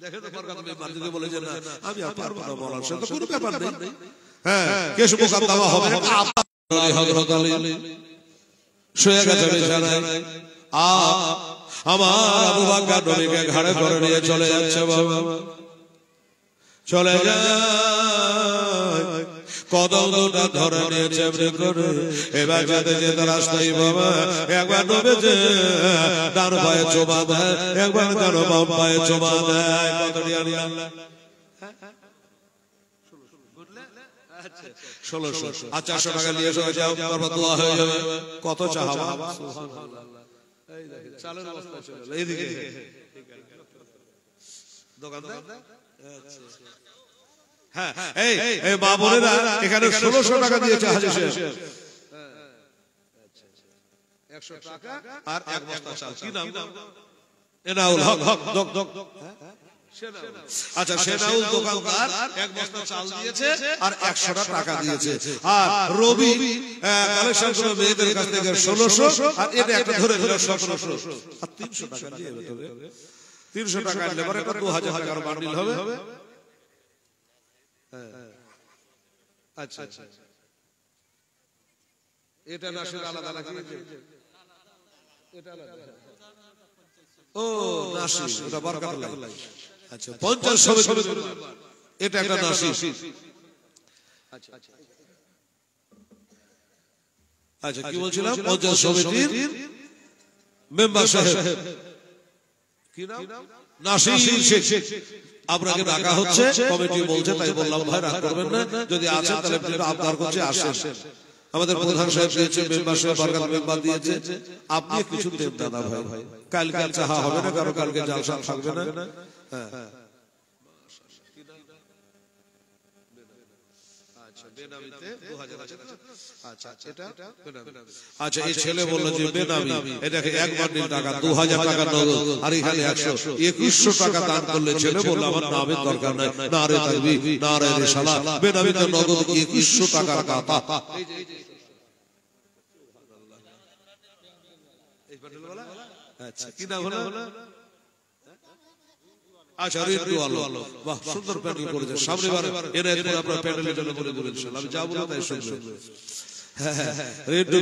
দেখেন তো বরকত মেম্বার যদি বলে যে না আমি আর পারবো না বলার, সে তো কোনো ব্যাপার নেই। হ্যাঁ কেস মোকদ্দমা হবে না। হযরত আলী শুয়ে গেছে বিছানায়, আমার আবু বকর নবীকে ঘাড়ে করে নিয়ে চলে যাচ্ছে। বাবা চলে যায়, কদম দুটা ধরে নিয়েছে এমনি করে। এবার যেতে যেতে রাস্তায় বাবা একবার নবেছে ডান পায়ে চুমা দেয়, একবার যেন বাম পায়ে চুমা দেয়। আল্লাহ 1600 আর 400 টাকা নিয়ে এসে যাও, তারপর দোয়া হয়ে যাবে। কত চাহাবা এই দেখেন চালের অবস্থা চলে এইদিকে দোকানদার। হ্যাঁ এই মা বোনেরা এখানে 1600 টাকা দিয়েছে হাজী সাহেব। 100 টাকা আর এক বস্তা চাল। কি নাম? এনাউল হক আচ্ছা সেনাউল দোকানদার এক বস্তা চাল দিয়েছে আর 100 টাকা দিয়েছে। আর রবি কালেকশন করে মেয়েদের কাছ থেকে 1600 আর এটা একটা ধরে ধরে 1700 আর 300 টাকা দিয়ে দেবে। 300 টাকা নিলে পরে এটা 2000 টাকার বান্ডিল হবে। আচ্ছা এটা নাসির আলাদা লাগিয়েছে, এটা আলাদা। ও নাসির এটা বরকত লাগে। আচ্ছা 50 সমিতি এটা একটা নাসির। আচ্ছা কি বলছিলাম? 50 সমিতির মেম্বার সাহেব কি নাম? নাসির শেখ। আপনাকে ডাকা হচ্ছে, কমিটি বলছে তাই বললাম ভাই রাগ করবেন না, যদি আছেন তাহলে একটু আবদার করছে আসেন। আমাদের প্রধান সাহেব দিয়েছে, মেম্বার সাহেব বরকত মেম্বার দিয়েছে, আপনি কিছু দেন দাদা ভাই। কালকে চাহা হবে না, কারো কালকে জালসা থাকবে না। হ্যাঁ আচ্ছা এই ছেলে বললো যে বেনামি, এটাকে এক বান্ডিল টাকা 2000 টাকা নগদ আর এখানে 2100 টাকা দান করলে। ছেলে বললো আমার নামের দরকার নাই, নারে তাকবীর নারে রিসালাত, বেনামিতে নগদ 2100 টাকার কথা। আচ্ছা কি নাম হলো? আচ্ছা রিন্টু আলো। বাহ সুন্দর প্যান্ডেল করেছে। সামনে বার এর এরপর আপনারা প্যান্ডেলের জন্য বলে দেবেন ইনশাআল্লাহ। আমি যা বলবো তাই শুনবেন। রিন্টু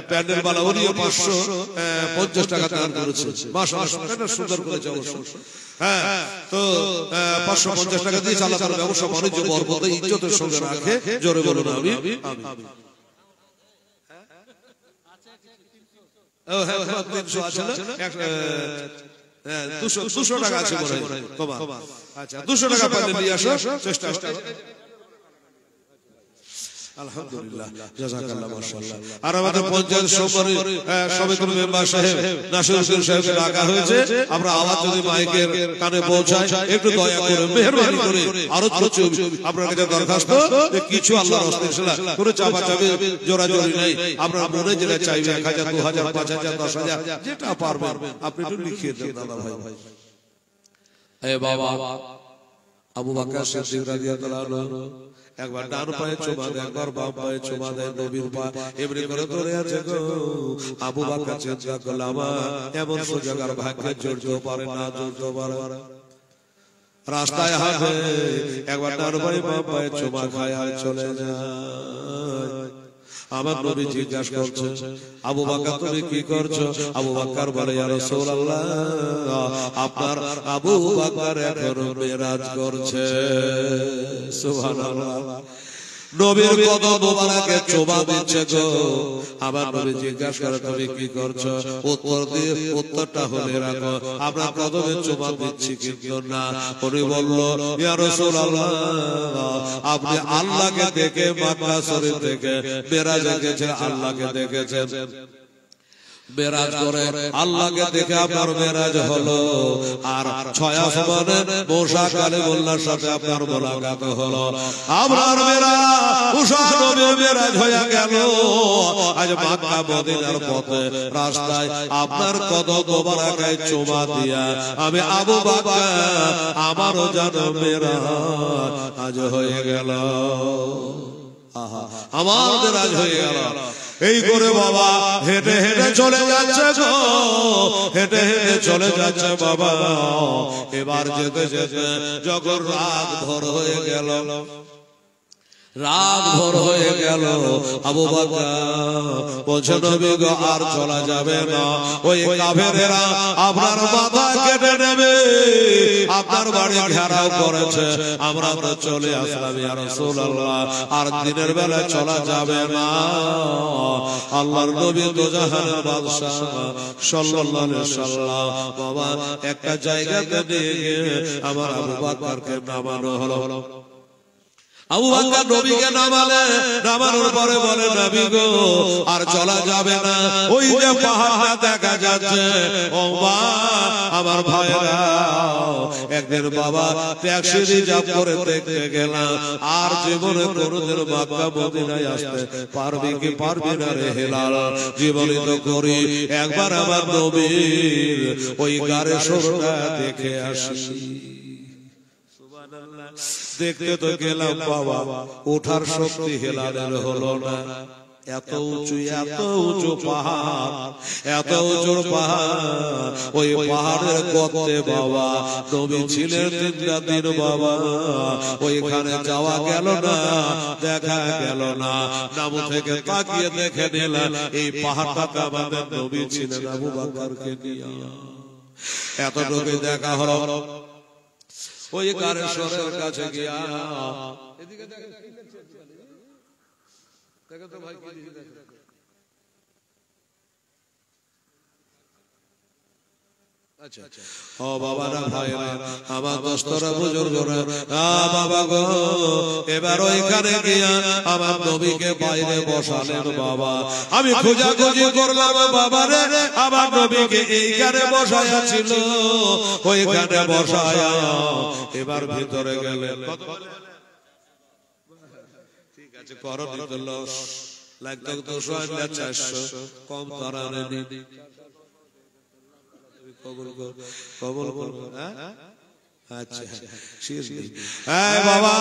প্যান্ডেল বালা উনিও 550 টাকা দান করেছে। মাশাআল্লাহ সুন্দর করেছে অবশ্য। হ্যাঁ তো 550 টাকা দিয়ে আল্লাহ তাআলা ব্যবসা বাণিজ্য বরকত ইজ্জতের সঙ্গে রাখে। জোরে বলুন আমিন। ও হ্যাঁ 300 আছে না? 200 টাকা আছে মনে হয় তোমার। আচ্ছা 200 টাকা পালে নিয়ে আসো, চেষ্টা আলহামদুলিল্লাহ জাযাকাল্লাহ মাশাআল্লাহ। আর আমাদের পঞ্চায়েত সমিতির মেম্বার সাহেব নাসিরউদ্দিন সাহেবকে ডাকা হয়েছে। আমরা আওয়াজ যদি মাইকের কানে পৌঁছায় একটু দয়া করে মেহেরবানি করে আরো কিছু আপনার কাছে দরখাস্ত যে কিছু আল্লাহর রাস্তায় ইনশাআল্লাহ করে চাপাচাপি জোরাজোরি নাই। আপনার মনে যেটা চাইবে 1000 2000 5000 10000 যেটা পারবেন আপনি একটু লিখিয়ে দেন দাদা ভাই। এ বাবা আবু বকর সিদ্দিক রাদিয়াল্লাহু আনহু একবার ডান পায়ে চুমা দেয়, একবার বাম পায়ে চুমা দেয়। নবীর পা এমনি করে ধরে আছে গো। আবু বকর চিন্তা করল আমার এমন সুযোগ আর ভাগ্যে জড়তে পারে না, জড়তে পারে। রাস্তায় হাঁটে একবার ডান পায়ে বাম পায়ে চুমা খায় আর চলে যায়। আমার নবী জিজ্ঞাসা করছে আবু বকর তুমি কি করছো? আবু বকর বলে ইয়া রাসূলুল্লাহ আপনার আবু বকর এখন মেরাজ করছে। সুবহানাল্লাহ। নবীর কদম মোবারকে চুমা দিচ্ছে গো। আমার নবী জিজ্ঞাসা করে তুমি কি করছো? উত্তরটা হলে রাখো আপনার কদমে চুমা দিচ্ছি কিন্তু না। উনি বলল ইয়া রাসূলুল্লাহ আপনি আল্লাহকে দেখে মক্কা শরীফ থেকে মেরাজে গেছেন, আল্লাহকে দেখেছেন। মেরাজ করে আল্লাহকে দেখে আপনার মেরাজ হলো। আর 6 আসমানের মুসা কালিমুল্লাহর সাথে আপনার মোলাকাত হলো। আপনার মেরাজ হয়ে গেল। আজ মক্কা মদিনার পথে রাস্তায় আপনার কদম মোবারকে চুমা দিয়া আমি আবু বকর আমারও যেন মেরাজ আজ হয়ে গেল। আমার মেরাজ হয়ে গেল। এই করে বাবা হেঁটে হেঁটে চলে যাচ্ছে গো, হেঁটে হেঁটে চলে যাচ্ছে বাবা। এবার যেতে যেতে যখন রাত ভোর হয়ে গেল রাত ভোর হয়ে গেল, আবু বকর বলছে নবী গো আর চলা যাবে না, ওই কাফেরেরা আপনার মাথা কেটে নেবে, আপনার বাড়ি ঘেরাও করেছে, আমরা তো চলে আসলাম ইয়া রাসূলুল্লাহ, আর দিনের বেলা চলা যাবে না। আল্লাহর নবী তো জাহানের বাদশা সাল্লাল্লাহু আলাইহি ওয়াসাল্লাম বাবা একটা জায়গাতে নিয়ে গিয়ে আমার আবু বকরকে নামানো হলো। আবু বকর নবীকে নামানোর পরে বলে নবী গো আর চলা যাবে না, ওই যে পাহাড়টা দেখা যাচ্ছে, ও মা আমার ভাইরা একদিন বাবা ট্যাক্সি রিজার্ভ করে দেখতে গেলাম, আর জীবনে কোনোদিন মক্কা মদিনায় আসতে পারবি কি পারবি না রে হেলাল, জীবনে তো করি একবার আমার নবীর ওই গারে সোরটা দেখে আসি। দেখতে তো গেলাম বাবা, ওঠার শক্তি হেলালের হলো না, এত উঁচু পাহাড়, এত উঁচু পাহাড়, ওই পাহাড়ের গর্তে বাবা নবী ছিলেন 3 দিন বাবা, ওইখানে যাওয়া গেল না, দেখা গেল না, নামু থেকে তাকিয়ে দেখে নিলেন এই পাহাড়টাতে আমাদের নবী ছিলেন আবু বকরকে নিয়ে, এতটুকু দেখা হলো। ওই গারেশ্বরের কাছে গিয়া এদিকে দেখো তো ভাই কি দেখো, আচ্ছা ও বাবা না ভাইরা আমার দোস্তরা বুজুর্গরা, বাবা গো এবার ওইখানে গিয়া আমার নবীকে বাইরে বসালেন বাবা, আমি খোঁজাখুঁজি করলাম বাবা রে, আমার নবীকে এইখানে বসায়া ছিল, ওইখানে বসায়া এবার ভিতরে গেলেন, ঠিক আছে করো নিত লস লাগতো 200 কম তারা নেই, কবল করবো। আচ্ছা বাবা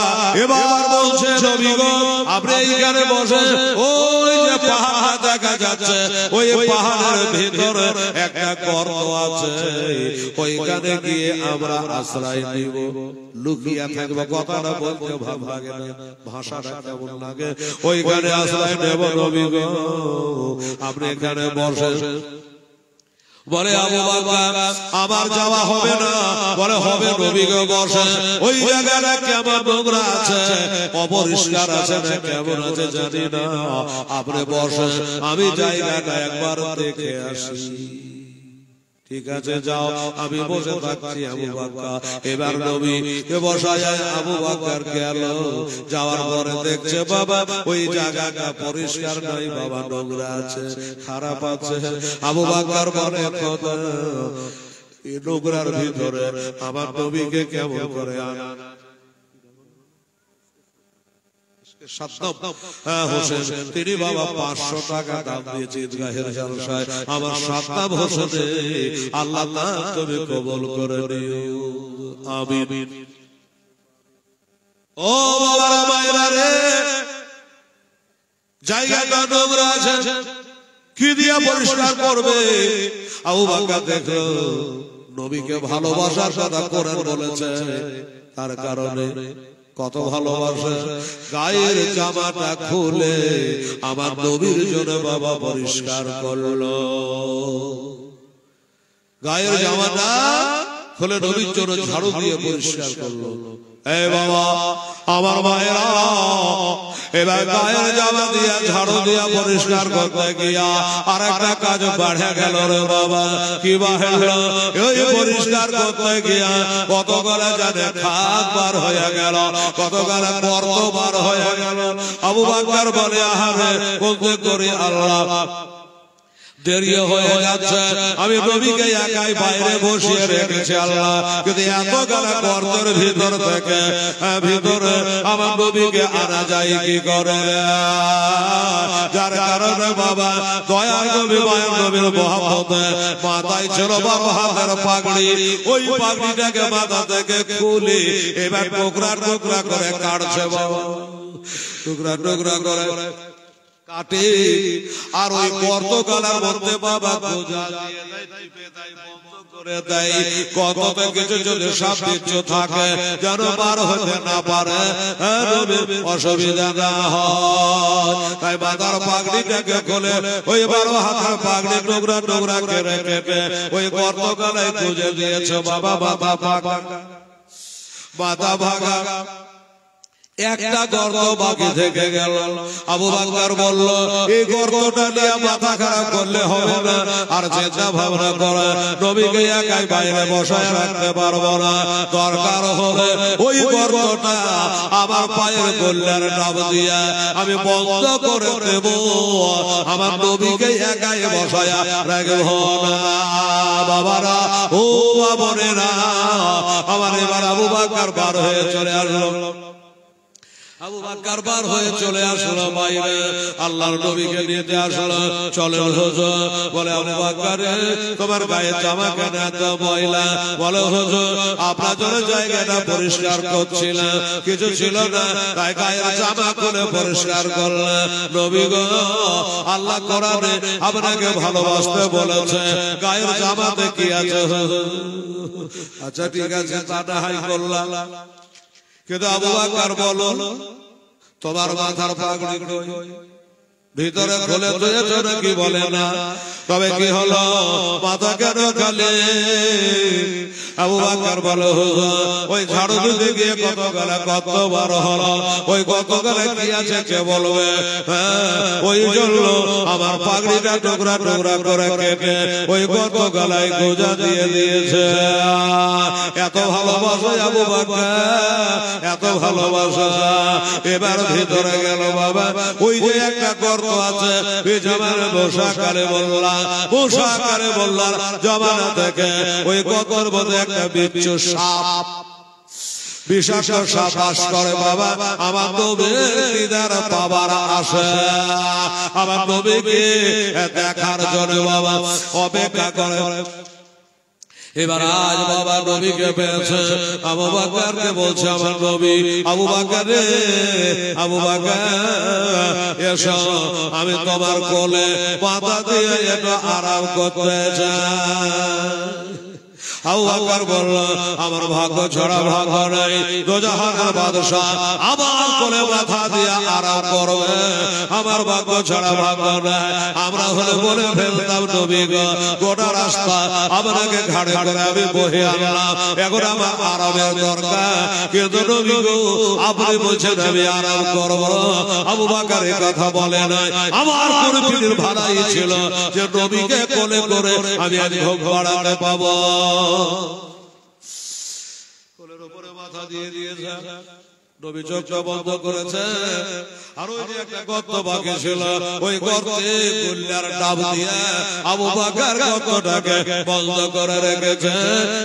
এবার বলছে নবী গো আপনি এইখানে বসে, ওই যে পাহাড় দেখা যাচ্ছে, ওই পাহাড়ের ভিতরে একটা গর্ত আছে, ওইখানে গিয়ে আমরা আশ্রয় নিব, লুকিয়ে থাকবো, কথাটা বলতে ভালো লাগে না, ভাষাটা কেমন লাগে, ওইখানে আশ্রয় নেব নবী গো আপনি এখানে বসে। বলে আবু বকর আমার যাওয়া হবে না, বলে হবে নবী গো বসে, ওই জায়গাটা কেমন নোংরা আছে, অপরিষ্কার আছে না কেমন আছে জানি না, আপনি বসে আমি জায়গাটা একবার দেখে আসি। ঠিক আছে যাও, আমি বসে থাকছি আবু বকর। এবার নবী বসায় আবু বকর গেল, যাওয়ার পরে দেখছে বাবা ওই জায়গাটা পরিষ্কার নাই বাবা, নোংরা আছে, খারাপ আছে। আবু বকর বলে খোদা এই নোংরার ভিতরে আমার নবীকে কেমন করে আনা, তিনি বাবা 500 টাকা দাম দিয়েছে ঈদগাহের জলসায়, আমার সাতনাম হোসেনে আল্লাহ তুমি কবুল করে নিও, আমিন। ও বাবারা মায়েরা রে, জায়গাটা নোংরা আছে, কি দিয়া পরিষ্কার করবে? আবু বকর দেখো নবীকে ভালোবাসার কথা কোরআন বলেছে, তার কারণে কত ভালোবাসে, গায়ের জামাটা খুলে আমার নবীর জন্য বাবা পরিষ্কার করলো, গায়ের জামাটা খুলে নবীর জন্য ঝাড়ু দিয়ে পরিষ্কার করলো। এই বাবা আমার মায়েরা এবার গায়ের জামা দিয়া ঝাড়ু দিয়া পরিষ্কার করতে গিয়া আর একটা কাজ বাড়ে গেল রে বাবা, কি বাড়লো? ওই পরিষ্কার করতে গিয়া কত গলা জানে খাক বার হয়ে গেল, কত গলা গর্ত বার হয়ে গেল। আবু বকর বলে আহারে বলতে করি আল্লাহ দেরি হয়ে যাচ্ছে, আমি নবীকে একাই বাইরে বসিয়ে রেখেছি আল্লাহ, কিন্তু এত গালা গর্তের ভিতর থেকে ভিতরে আমার নবীকে আনা যায় কি করে? যার কারণে বাবা দয়ার নবী মায়ের নবীর মহব্বতে মাথায় ছিল বাবা হাতের পাগড়ি, ওই পাগড়িটাকে মাথা থেকে খুলে এবার টুকরা টুকরা করে কাটছে বাবা, টুকরা টুকরা করে কাটে আর ওই গর্তকালার মধ্যে বাবা গোজা দিয়ে দেয় বন্ধ করে দেয় কত কিছু যদি সাপ বিচ্ছু থাকে যেন বার হতে না পারে অসুবিধা না হয় তাই মাথার পাগড়িটাকে খোলে ওই 12 হাতের পাগড়ি টুকরা টুকরা করে কেটে ওই গর্তকালায় খুঁজে দিয়েছে বাবা বাবা মাথা ভাগা একটা গর্ত বাকি থেকে গেল আবু বকর বলল এই গর্তটা নিয়ে মাথা খারাপ করলে হবে না আর চিন্তা ভাবনা করে নবীকে একাই বাইরে বসায় রাখতে পারবো না দরকার হলে ওই গর্তটা আমার পায়ের গোল্লার নাম দিয়া আমি বন্ধ করে দেব আমার নবীকে একাই বসায় রাখবো না বাবারা ও বোনেরা আমার এবার আবু বকর বার হয়ে চলে আসলো আবু বকর বার হয়ে চলে আসলো বাইরে আল্লাহর নবীকে নিতে আসলো চলে হুজুর বলে আবু বকর তোমার গায়ে জামা কেন এত ময়লা বলে হুজুর আপনার জন্য জায়গাটা পরিষ্কার করছিলাম কিছু ছিল না তাই গায়ের জামা খুলে পরিষ্কার করলাম নবী গো আল্লাহ কোরআনে আপনাকে ভালোবাসতে বলেছে গায়ের জামাতে কি আছে আচ্ছা ঠিক আছে টাটা হাই করলাম কিন্তু আবু বকর বলো তোমার মাথার পাগড়ি কই ভিতরে খুলে দিয়েছ নাকি বলে না তবে কি হলো মাথা কেন খালি আবু বকর বলো ওই ঝাড়ু দিতে গিয়ে কতবার হলো ওই কতকালে কি আছে কে বলবে ওই জন্য আমার পাগড়িটা টুকরা টুকরা করে কেটে ওই কতকালায় গোজা দিয়ে দিয়েছে এত ভালোবাসা আবু বকর এত ভালোবাসা এবার ভিতরে গেল বাবা ওই যে একটা গর্ত আছে বেজামার বসাকারে বললাম জমানা থেকে ওই গর্তের মধ্যে একটা বিচ্ছু সাপ বিষাক্ত সাপ বাস করে বাবা আমার নবীর দিদার পাবার আসে আমার নবীকে দেখার জন্য বাবা অপেক্ষা করে এবার আজ বাবা নবীকে পেয়েছে আবু বকরকে বলছে আমার নবী আবু বকর রে আবু বকর এসো আমি তোমার কোলে মাথা দিয়ে একটু আরাম করতে চাই আবু বকর বলল আমার ভাগ্য ছড়া ভাগ্য নাই দোজাহানের বাদশা আমার কোলে মাথা দিয়ে আরাম করবে আমার ভাগ্য ছড়া ভাগ্য নাই আমরা হলে বলে ফেলতাম নবী গো গোটা রাস্তা আপনাকে ঘাড়ে করে আমি বহে আনলাম এখন আমার আরামের দরকার কিন্তু নবী গো আপনি বলছেন আমি আরাম করব আবু বকর এই কথা বলে নাই আমার কোন পীরের ভাড়াই ছিল যে নবীকে কোলে করে আমি আজ ভোগ বাড়াতে পাবো কোলের উপরে মাথা দিয়ে দিয়েছে নবী চোখটা বন্ধ করেছে আর ওই যে একটা গর্ত বাকি ছিল ওই গর্তে গোল্লার ডাব দিয়ে আবু বকর গর্তটাকে বন্ধ করে রেখেছে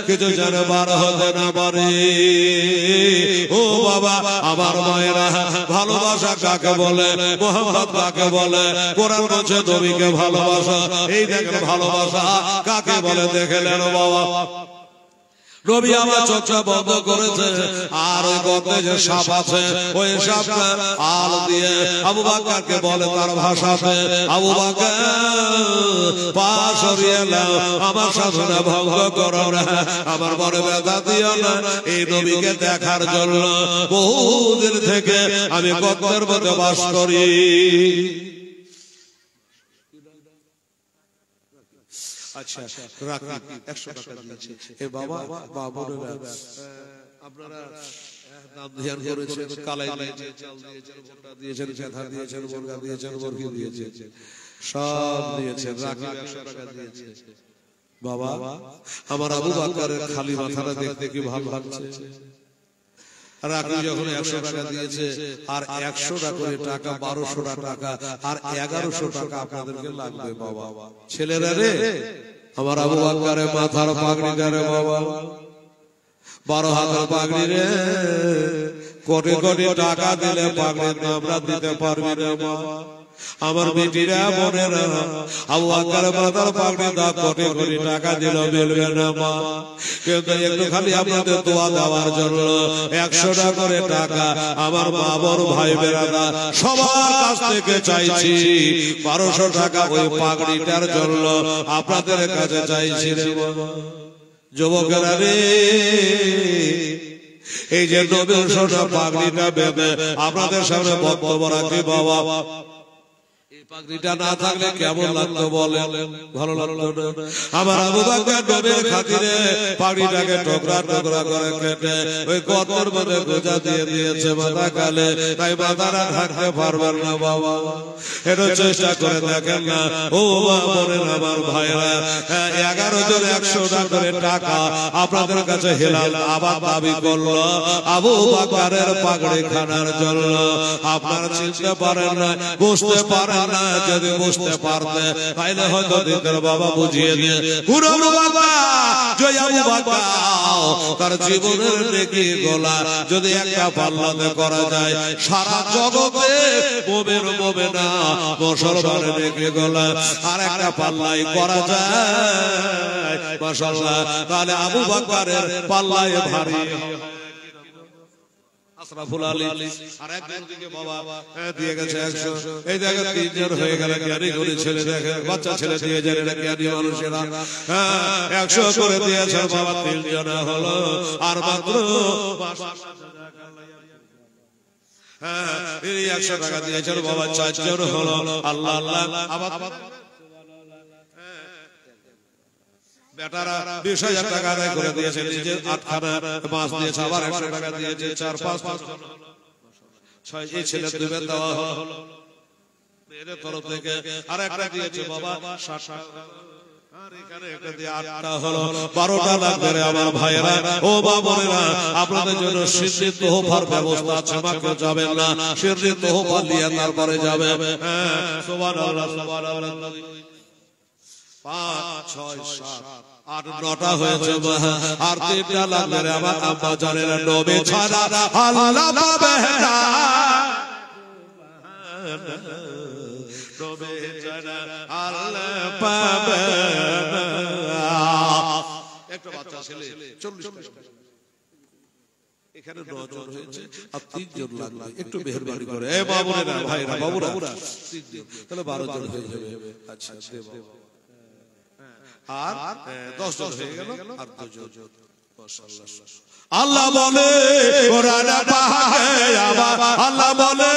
কিছু যেন বার হতে না পারে ও বাবা আমার মায়েরা ভালোবাসা কাকে বলে মোহাম্মদ কাকে বলে কোরআন বলছে নবীকে ভালোবাসা এই দেখেন ভালোবাসা কাকে বলে দেখলেন বাবা নবী আমার চোখটা বন্ধ করেছে আর ওই গর্তে যে সাপ আছে ওই সাপটা আল দিয়ে আবু বকরকে বলে তার ভাষাতে আবু বকর পা সরিয়ে নাও আমার সাধনা ভঙ্গ করো না আমার মনে ব্যথা দিও না এই নবীকে দেখার জন্য বহুদিন থেকে আমি গর্তের মধ্যে বাস করি আচ্ছা রাখি 100 টাকা দিয়েছে এ বাবা বাবুরা আপনারা নাম ধ্যান করেছেন কালাই দিয়েছেন চাল দিয়েছেন ভুট্টা দিয়েছেন জেঠা দিয়েছেন মুরগা দিয়েছেন মুরগি দিয়েছেন সব দিয়েছেন রাখি 100 টাকা দিয়েছে বাবা আমার আবু বকরের খালি মাথাটা দেখতে কি ভালো লাগছে রাখি যখন 100 টাকা দিয়েছে আর 100 টাকা করে টাকা 1200 টাকা আর 1100 টাকা আপনাদেরকে লাগবে বাবা ছেলেরা রে আমার আবু বকরের মাথার পাগড়িটা রে বাবা 12 হাতের পাগড়ি রে কোটি কোটি টাকা দিলে পাগড়ির দামটা দিতে পারবি না বাবা আমার বেটিরা বোনেরা, আবু বকর মাথার পাগড়ি দা কোটি কোটি টাকা দিল মিলবে না মা, কিন্তু একটু খালি আপনাদের দোয়া দেওয়ার জন্য 100 টাকা করে টাকা আমার মা বড় ভাই বেরাদা সবার কাছ থেকে চাইছি। 1200 টাকা ওই পাগড়িটার জন্য আপনাদের কাছে চাইছি রে বাবা। যুবকেরা রে, এই যে নবীর সোনা পাগড়িটা বেঁধে আপনাদের সামনে বক্তব্য রাখি বাবা, পাগড়িটা না থাকলে কেমন লাগতো বলেন? ভালো লাগতো না? আমার আবু বকর নবীর খাতিরে পাগড়িটাকে টুকরা টুকরা করে কেটে ওই গর্তের মধ্যে গোজা দিয়ে দিয়েছে মাথা কালে, তাই মাথাটা ঢাকতে পারবেন না বাবা। এটা চেষ্টা করে দেখেন না ও বলেন আমার ভাইরা, 11 জন 100 টাকা করে টাকা আপনাদের কাছে হেলাল আবার দাবি করলো আবু বকরের পাগড়ি খানার জন্য। আপনারা চিনতে পারেন না, বুঝতে পারেন না, যদি বুঝতে পারতে তাইলে হয়তো দিতের বাবা বুঝিয়ে দিয়ে পুরো বাবা জয় আবু বকর তার জীবনের নেকি গোলা যদি একটা পাল্লাতে করা যায়, সারা জগতে মোমের মোমেনা মুসলমানের নেকি গোলা আর একটা পাল্লাই করা যায় মাশাআল্লাহ, তাহলে আবু বকরের পাল্লায় ভারী আশরাফুল আলী। আর একজন দিকে বাবা দিয়ে গেছে 100, এই দেখে 3 জন হয়ে গেল জ্ঞানী গুণী ছেলে, দেখে বাচ্চা ছেলে দিয়ে যায় এটা জ্ঞানী মানুষেরা 100 করে দিয়েছে বাবা, 3 জন হলো আর মাত্র 100 টাকা দিয়েছে বাবা, 4 জন হলো। আল্লাহ আল্লাহ আবার বেটারা 20,000 টাকা আদায় করে দিয়েছে, নিজের 8খানা মাছ দিয়েছে, আবার 100 টাকা দিয়েছে, 4-5 6 এই ছেলে দুবে দেওয়া হলো মেয়েদের তরফ থেকে। আর একটা দিয়েছে বাবা 60 আর এখানে একটা দিয়ে 8টা হলো, 12টা লাগবে রে আমার ভাইয়েরা ও বাবারা। আপনাদের জন্য সিররি তোহফার ব্যবস্থা আছে, মাকে যাবেন না, সিররি তোহফা নিয়ে তারপরে যাবে। সুবহানাল্লাহ সুবহানাল্লাহ। 5 6 7 8 9টা হয়েছে আর 3টা লাগবে রে আমার আব্বা জানেন নবী ছাড়া আল্লাহ পাবে না, নবী ছাড়া আল্লাহ পাবে না। একটা বাচ্চা ছেলে 40 এখানে 9 জন হয়েছে আর 3 জন লাগবে, একটু মেহেরবানি করে এ বাবুরা ভাইরা বাবুরা 3 জন তাহলে 12 জন হয়ে যাবে। আচ্ছা আর 10 জন হয়ে গেল আর 2 জন। আল্লাহ বলে কোরআন পাকে, আল্লাহ বলে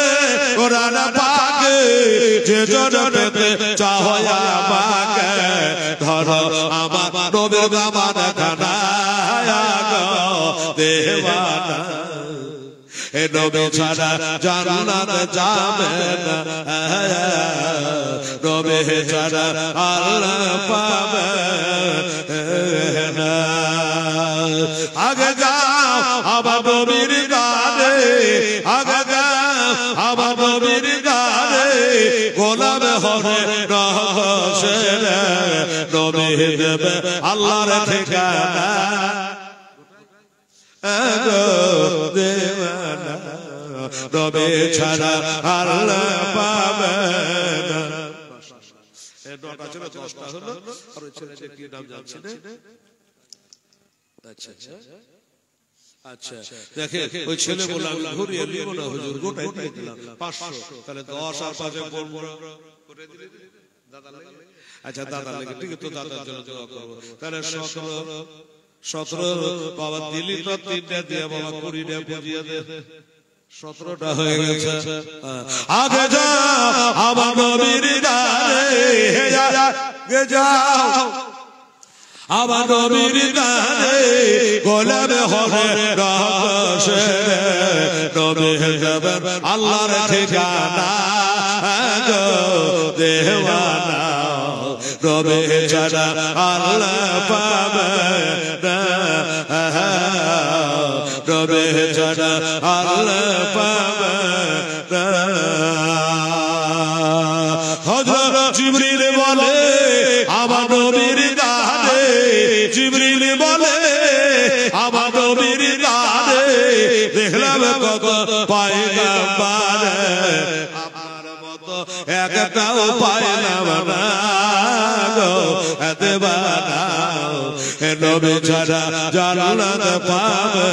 কোরআন পাকে, যে জন পেতে চাও আমাকে ধরো আমার নবীর গামানা খানা গো দেওয়ানা, এ নবী ছাড়া জান্নাত যাবে না, নবী ছাড়া আল্লাহ পাবে না। আগে যাও আমার নবীর গানে, আগে যাও আমার নবীর গানে, গোলাম হবে রহসের নবী দেবে আল্লাহর ঠিকানা গো দেওয়ানা, নবী ছাড়া আল্লাহ পাবে না। 9টা ছিল 10টা হলো আর ওই ছেলেটার কি নাম জানছি না। আচ্ছা আচ্ছা দেখে ওই ছেলে বলল আমি ঘুরিয়ে নিব না হুজুর, গোটাই দিয়ে দিলাম 500, তাহলে 10 আর 5 করে দিলে দাদা লাগে। আচ্ছা দাদা লাগে, ঠিক আছে, তো দাদার জন্য দোয়া করব। তাহলে 17 বাবা দিলি তো 3টা দিয়ে বাবা 20টা বুঝিয়ে দে, 17টা হয়ে গেছে। আগে যাও আমার নবীর গানে, আগে যাও আমার নবীর গানে, গোলাম হবে রহসের নবী দেবে আল্লাহর ঠিকানা গো দেওয়ানা, নবী ছাড়া আল্লাহ পাবে না, নবী ছাড়া আল্লাহ পাবে না। হযরত জিবরিল বলে আমার নবীর গানে, জিবরিল বলে আমার নবীর গানে, দেখলাম কত পয়গম্বর আপনার মতো এক একটাও পাইলাম না গো দেবানা নবী ছাড়া জান্নাত পাবে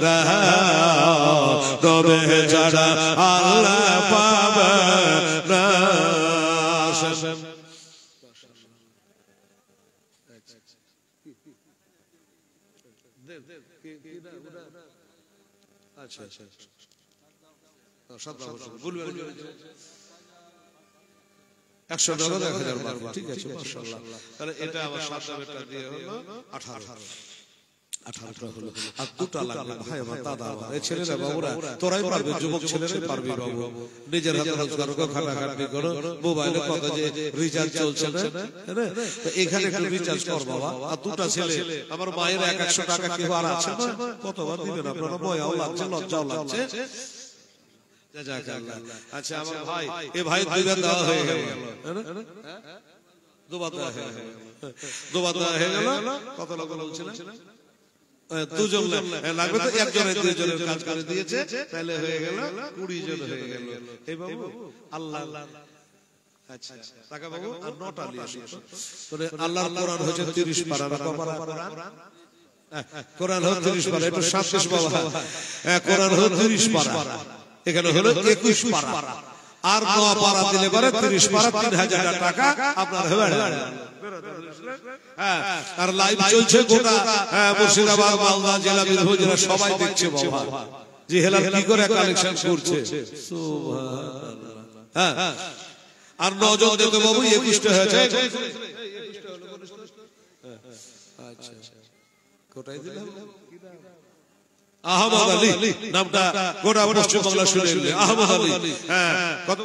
না নবী ছাড়া আল্লাহ পাবে না আচ্ছা আচ্ছা সব বলবেন 100 টাকা 1000 ঠিক আছে মাশাআল্লাহ তাহলে এটা আবার 7 টাকা দিয়ে হলো 18 টাকা হলো আর দুটো লাগবে ভাই আমার দাদা এই ছেলেরা বাবুরা তোরাই পারবে যুবক ছেলেরাই পারবে বাবু নিজের হাতে রোজগার করো খাটাখাটি করো মোবাইলে কত যে রিচার্জ চলছে না তো এখানে একটু রিচার্জ কর বাবা আর দুটো ছেলে আমার মায়ের 100 টাকা কি আর আছে না কতবার দিবেন আপনারা ভয়ও লাগছে লজ্জাও লাগছে জাযাকাল্লাহ আচ্ছা আমার ভাই এই ভাই দুইবার দেওয়া হয়ে গেল দুবার দেওয়া হয়ে গেল কত লোক বলছিলেন দুজন লাগবে তো একজনের দুইজনের কাজ করে দিয়েছে তাহলে হয়ে গেল 20 জন হয়ে গেল এই বাবু আল্লাহ আচ্ছা টাকা বাবু আর নোট আলি আসো তাহলে আল্লাহর কোরআন হচ্ছে 30 পারা কত পারা কোরআন হচ্ছে 30 পারা একটু 27 বাবা কোরআন হচ্ছে 30 পারা এখানে হলো 21 পারা আর 9 পারা দিলে পরে 30 পারা 3000 টাকা আপনার হবে হ্যাঁ আর লাইভ চলছে গোটা মুর্শিদাবাদ মালদা জেলা বিরোধীরা সবাই দেখছে বাবা যে হেলাল কি করে কালেকশন করছে সুবহানাল্লাহ হ্যাঁ আর 9 জন দেখো বাবু 21 টা হয়েছে আচ্ছা কোটাই দিলাম আহমদ আলী নামটা গোটা পশ্চিম বাংলা শুনে নিলে আহমদ আলী হ্যাঁ কত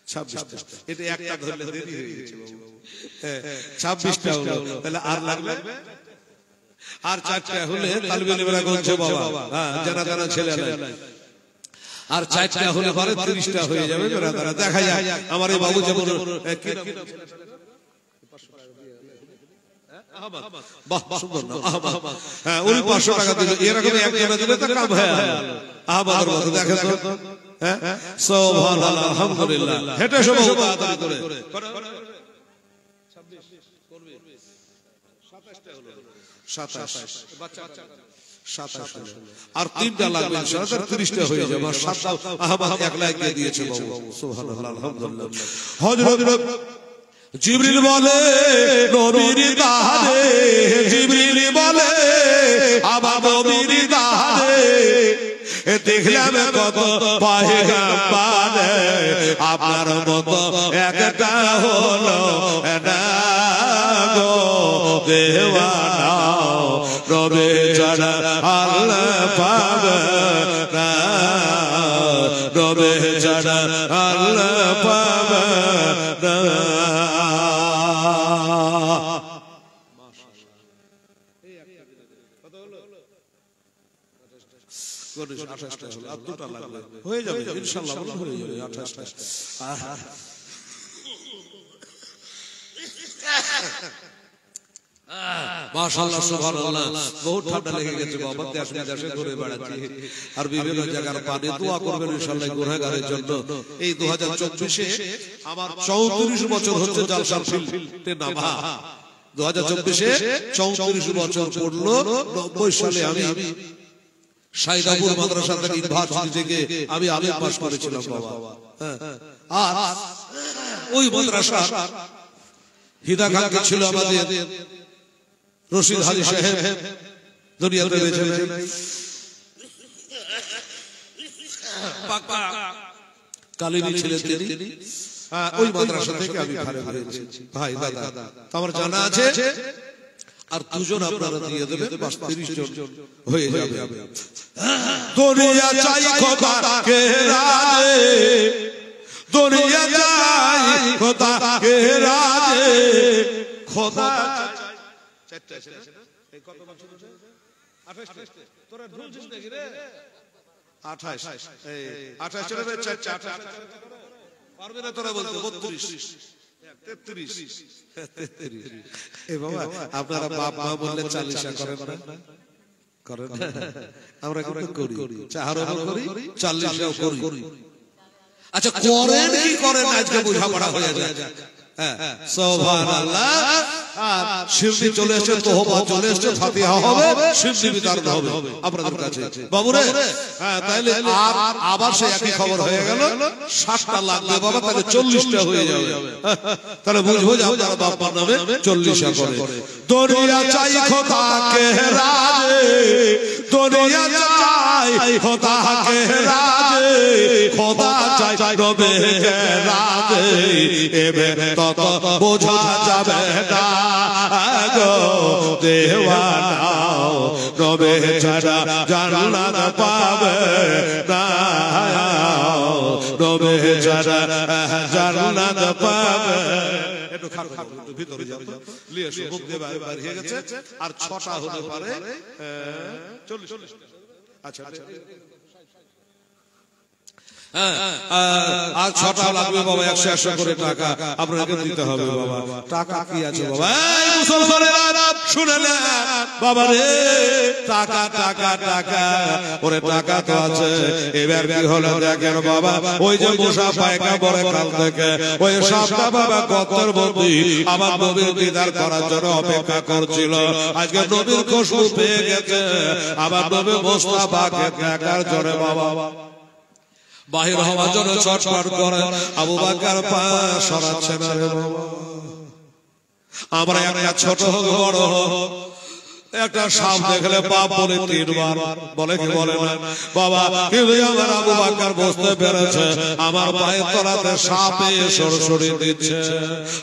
26 এটা একটা ধরলে দেরি হয়ে গেছে বাবু 26টা হলো তাহলে আর লাগবে আর 4টা হলে তালবে নিবেলা গঞ্জে বাবা হ্যাঁ জানা জানা ছেলে আর 4টা হলে পরে 30টা হয়ে যাবে বেরাদারা দেখা যায় আমার এই বাবু যেমন কি বাহ সুন্দর না আহমদ হ্যাঁ উনি 500 টাকা দিল এরকম একজনে দিলে তো কাম হয় আহমদের মত দেখেন তো হ্যাঁ সুবহানাল্লাহ আলহামদুলিল্লাহ হেঁটে সব তাড়াতাড়ি করে 26 করবে 27টা হলো 27 বাচ্চা 27 আর 3টা লাগবে ইনশাআল্লাহ 30টা হয়ে যাবে 7টা আহমদ একলা এগিয়ে দিয়েছে বাবু সুবহানাল্লাহ আলহামদুলিল্লাহ হযরত জিবরিল বলে নবীর দারে জিবরিল বলে আমার নবীর দারে দেখলাম কত পয়গম্বর আপনার মতো একটা হলো না গো দেওয়ানা নবী ছাড়া আল্লাহ পাবে না নবী ছাড়া আল্লাহ পাবে না হয়ে যাবে ইনশাআল্লাহ হয়ে যাবে 28টা মাশাআল্লাহ সুবহানাল্লাহ বহুত ঠান্ডা লেগে গেছে বাবা দেশে দেশে ঘুরে বেড়াচ্ছি আর বিভিন্ন জায়গার পানি দোয়া করবেন ইনশাআল্লাহ গুনাহগারের জন্য এই 2024 এ আমার 34 বছর হচ্ছে জালসার ফিল্ডে নামা 2024 এ 34 বছর পড়লো 90 সালে আমি শাহিদাপুর মাদ্রাসা থেকে ইউনিভার্সিটি থেকে আমি আলিম পাস করেছিলাম বাবা আর ওই মাদ্রাসা হিদাকাঙ্ক্ষী ছিল আমাদের রশিদ হাজি সাহেব দুনিয়াতে বেঁচে নেই পাকা কালিনী ছিলেন তিনি ওই মাদ্রাসা থেকে আমি ফারেগ হয়েছি ভাই দাদা আমার জানা আছে আর দুজন আপনারা দিয়ে দেবেন বাস 30 জন হয়ে যাবে দুনিয়া চাই খোদা কে রাজে দুনিয়া চাই খোদা কে রাজে খোদা চারটা ছিল এই কত বছর হচ্ছে 28 তোরা ভুলছিস নাকি রে 28 এই 28 চলে 4 পারবে না তোরা বলতে 32 33 এ বাবা আপনারা বাপ মা বললে 40 করেন না করেন আমরা কিন্তু করি, চাহারও করি, 40ও করি। আচ্ছা করেন কি করেন আজকে বোঝাপড়া হয়ে যায়। সুবহানাল্লাহ। আর শিরনি চলে এসে, তোহবা চলে এসে, ফাতিহা হবে, শিরনি বিতরণ হবে আপনাদের কাছে বাবুরে। তাইলে আর আবার সেই একই খবর হয়ে গেল, 60টা লাগবে বাবা, তাহলে 40টা হয়ে যাবে। তাহলে বুঝবো যে আপনারা বাবার নামে 40টা করে। দুনিয়া চাই খোদা কে রাজে, দুনিয়া চাই খোদা কে রাজে, খোদা চাই নবে কে রাজে, এবার তত বোঝা যাবে না গো দেওয়ানা, নবে ছাড়া জান্নাত পাবে না, নবে ছাড়া জান্নাত পাবে। একটু খাটো একটু ভিতরে যাও তো, লিয়ে এসো, মুখ দিয়ে বাইরে হয়ে গেছে। আর 6টা হতে পারে 40। আচ্ছা আর 6টা লাগবে বাবা, 100 করে টাকা আপনাকে দিতে হবে বাবা। টাকা কি আছে বাবা? এই মুসলমানেরা শুনে না বাবা রে, টাকা টাকা টাকা, ওরে টাকা তো আছে। এবার কি হলো দেখেন বাবা, ওই যে মুসা পায়কা বড় কাল থেকে ওই সবটা বাবা গতর বন্দি আমার নবীর দিদার করার জন্য অপেক্ষা করছিল। আজকে নবীর খুশবু পেয়ে গেছে, আমার নবী মুস্তাফাকে দেখার জন্য বাবা বাহির হওয়ার জন্য ছটফট করে। আবু বকর পা সরাচ্ছে না রে বাবা। আমরা একটা ছোট হোক বড় হোক, একটা সাপ দেখলে বাপ বলে 3 বার বলে, কি বলে না বাবা? কিন্তু আমার আবু বকর বুঝতে পেরেছে আমার পায়ের তলাতে সাপে সরসরি দিচ্ছে।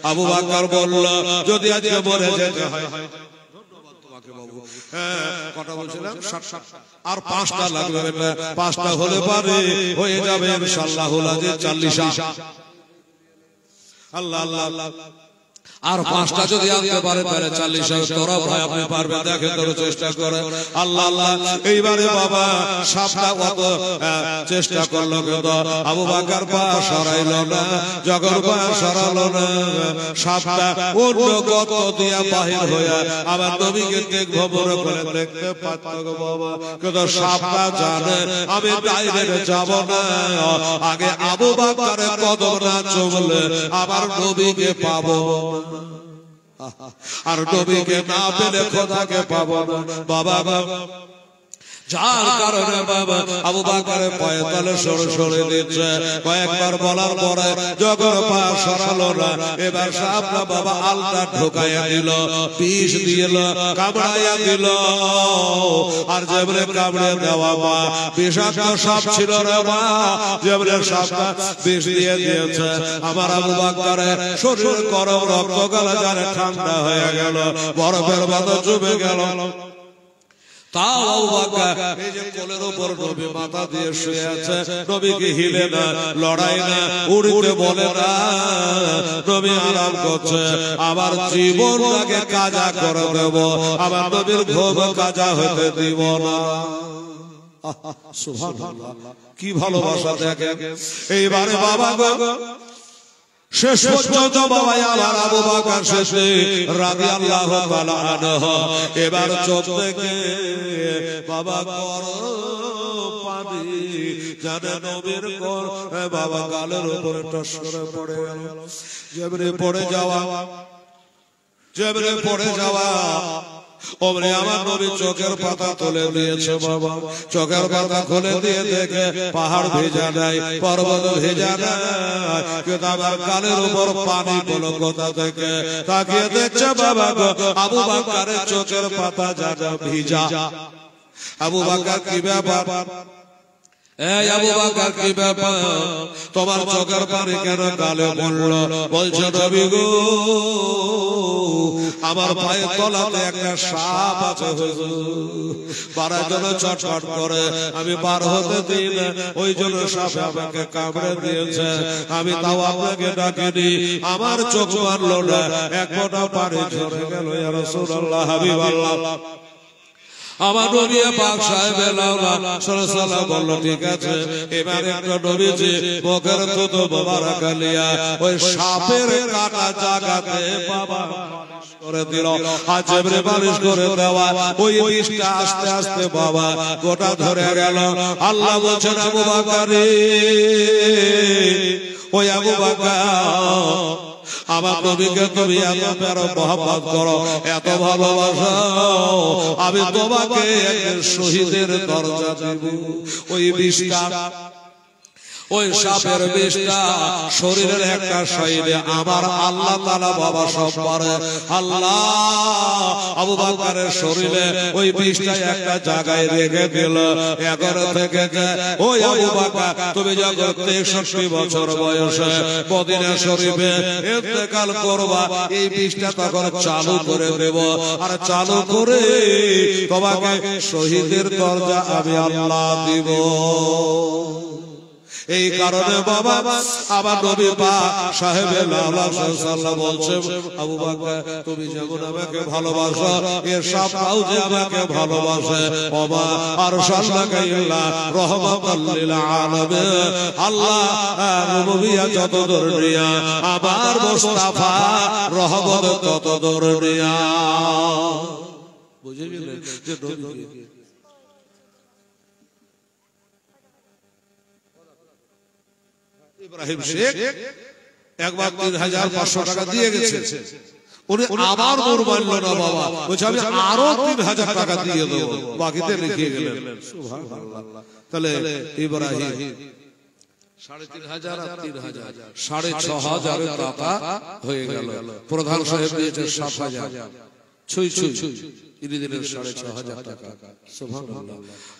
আবু বকর বলল, যদি আজকে মরে যেতে হয়, কটা বলছিলাম, 60 আর 5টা লাগবে, 5টা হলে পারে হয়ে যাবে ইনশাআল্লাহ 40। আল্লাহ আল্লাহ। আর 5টা যদি আনতে পারে তাহলে 40 তোরা ভাই আপনি পারবে, দেখে তোর চেষ্টা করে। আল্লাহ আল্লাহ। এইবারে বাবা সাপটা কত চেষ্টা করলো, কিন্তু আবু বকর পা সরাইল না। যখন পা সরালো না, সাপটা অন্য গত দিয়া বাহির হয়ে আবার নবীকে দেখবো বড় করে দেখতে পারত গো বাবা। কিন্তু সাপটা জানে আমি ডাইরেক্ট যাব না, আগে আবু বকরের কদম না চুমলে আবার নবীকে পাবো, আর নবীকে না পেলে খোদাকে পাবো না বাবা। যার কারণে বাবা আবু বকরের পায়ে তলে সরে দিচ্ছে। কয়েকবার বলার পরে যখন পা সরালো না, এবার সাপটা বাবা আলটা ঢোকাইয়া দিল, বিষ দিল, কামড়াইয়া দিল। আর যেমনে কামড়ে দেওয়া মা বিষাক্ত সাপ ছিল রে মা, যেমনে সাপটা বিষ দিয়ে দিয়েছে আমার আবু বকরের শরীর গরম, রক্ত গলা জানে ঠান্ডা হয়ে গেল, বরফের মতো জমে গেল। তাও আবু বকর এই যে কোলের উপর নবী মাথা দিয়ে শুয়ে আছে, নবীকে হিলে না, লড়াই না, উড়তে বলে না, নবী আরাম করছে। আবার জীবনটাকে কাজা করে দেব, আবার নবীর ঘুম কাজা হতে দিব না। সুবহানাল্লাহ, কি ভালোবাসা দেখেন। এইবারে বাবা গো শেষ পর্যন্ত বাবা আমার আবু বকর শেষে রাদিয়াল্লাহু তাআলা আনহু এবার চোখ থেকে বাবা কর পানি জানে নবীর কর বাবা গালের উপরে টস করে পড়ে গেল। যেমনি পড়ে যাওয়া ওমরে আমার নবী চোখের পাতা তুলে দিয়েছে বাবা। চোখের পাতা খুলে দিয়ে দেখে পাহাড় ভেজা নাই, পর্বত ভেজা নাই, কিন্তু আমার কানের উপর পানি পড়লো কোথা থেকে। তাকিয়ে দেখছে বাবা গো আবু বকরের চোখের পাতা যা ভিজা। আবু বকর কি ব্যাপার? এই আবু বকর কি ব্যাপার, তোমার চোখের পানি কেন গালে পড়লো? বলছে নবী গো আমার পায়ের তলাতে একটা সাপ আছে, পাড়ার জন্য চটচট করে, আমি পার হতে দিই না, ওই জন্য সাপ আমাকে কামড়ে দিয়েছে। আমি তাও আপনাকে ডাকিনি, আমার চোখ মারলো না, এক ফোঁটা পানি ঝরে গেল। ইয়া রাসূলুল্লাহ হাবিবাল্লাহ। আমার নবী পাক সাহেব সাল্লাল্লাহু বলল ঠিক আছে, এবারে একটা নবীজি মুখের থুতু মোবারক লিয়া ওই সাপের কাটা জায়গাতে বাবা করে দিল হাজবরে বালিশ করে দেওয়া ওই বিষটা আস্তে আস্তে বাবা গোটা ধরে গেল আল্লাহ বলছেন আবু বকর ওই আবু বকর আমার নবীকে তুমি এত প্যারা মহব্বত করো এত ভালোবাসো আমি তোমাকে একজন শহীদের দরজা দেব ওই বিষটা ওই সাপের বিষটা শরীরের একটা সাইডে আমার আল্লাহ তাআলা বাবা সব পারে আল্লাহ আবু বকরের শরীরে ওই বিষটা একটা জায়গায় রেখে দিল 11 থেকে ওই আবু বকর তুমি যখন 63 বছর বয়সে মদিনা শরীফে ইন্তেকাল করবা এই বিষটা তখন চালু করে দেব আর চালু করে তোমাকে শহীদের দরজা আমি আল্লাহ দিব এই কারণে বাবা আবার নবী পাক সাহেবে লাউলা সাল্লাল্লাহু বলছে আবু বকর তুমি যেমন আমাকে ভালোবাসো এর সবটাও যে আমাকে ভালোবাসে ওমা আরসালনাকা ইল্লা রাহমাতাল লিল আলামিন আল্লাহ রুবুবিয়্যাহ যত দূর নিয়া আবার মুস্তাফা রহমত তত দূর নিয়া বুঝে গেলেন যে নবী ইব্রাহিম শেখ একবার ৩৫০০ টাকা দিয়ে গেছে উনি আবার মোর মানল না বাবা বলছে আমি আরো ৩০০০ টাকা দিয়ে দেব বাকিতে লিখে গেলেন সুবহানাল্লাহ তাহলে ইব্রাহিম ৩৫০০ আর ৩০০০ ৬৫০০ টাকা হয়ে গেল প্রধান সাহেব দিয়েছে ৭০০০ ছুঁই ছুঁই ইনি দিলেন ৬৫০০ টাকা সুবহানাল্লাহ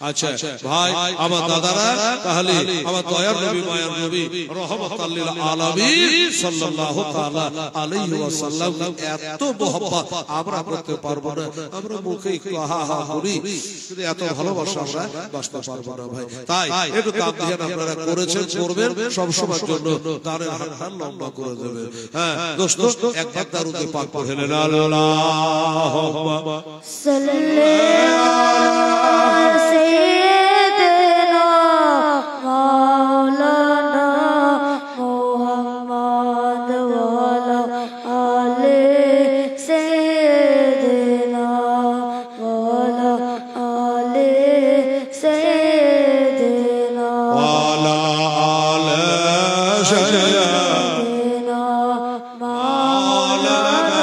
আচ্ছা ভাই আমার দাদারা তাহলে আমার দয়ার নবী মায়ার নবী রাহমাতাল লিল আলামিন সাল্লাল্লাহু তাআলা আলাইহি ওয়াসাল্লাম এত মহব্বত আমরা করতে পারবো না আমরা মুখে একটু হা হা করি কিন্তু এত ভালোবাসা আমরা বাঁচতে পারবো না ভাই তাই একটু দাম দিয়ে আপনারা করেছেন করবেন সব সময়ের জন্য দানের হাত লম্বা করে দেবেন হ্যাঁ দোস্ত একবার দারুদে পাক পড়লেন আল্লাহুম্মা সাল্লাল্লাহু সাইয়্যিদিনা মাওলানা মুহাম্মদ ওয়া আলা আলি সাইয়্যিদিনা ওয়া আলা আলি সাইয়্যিদিনা ওয়া আলা আলি সাইয়্যিদিনা মাওলানা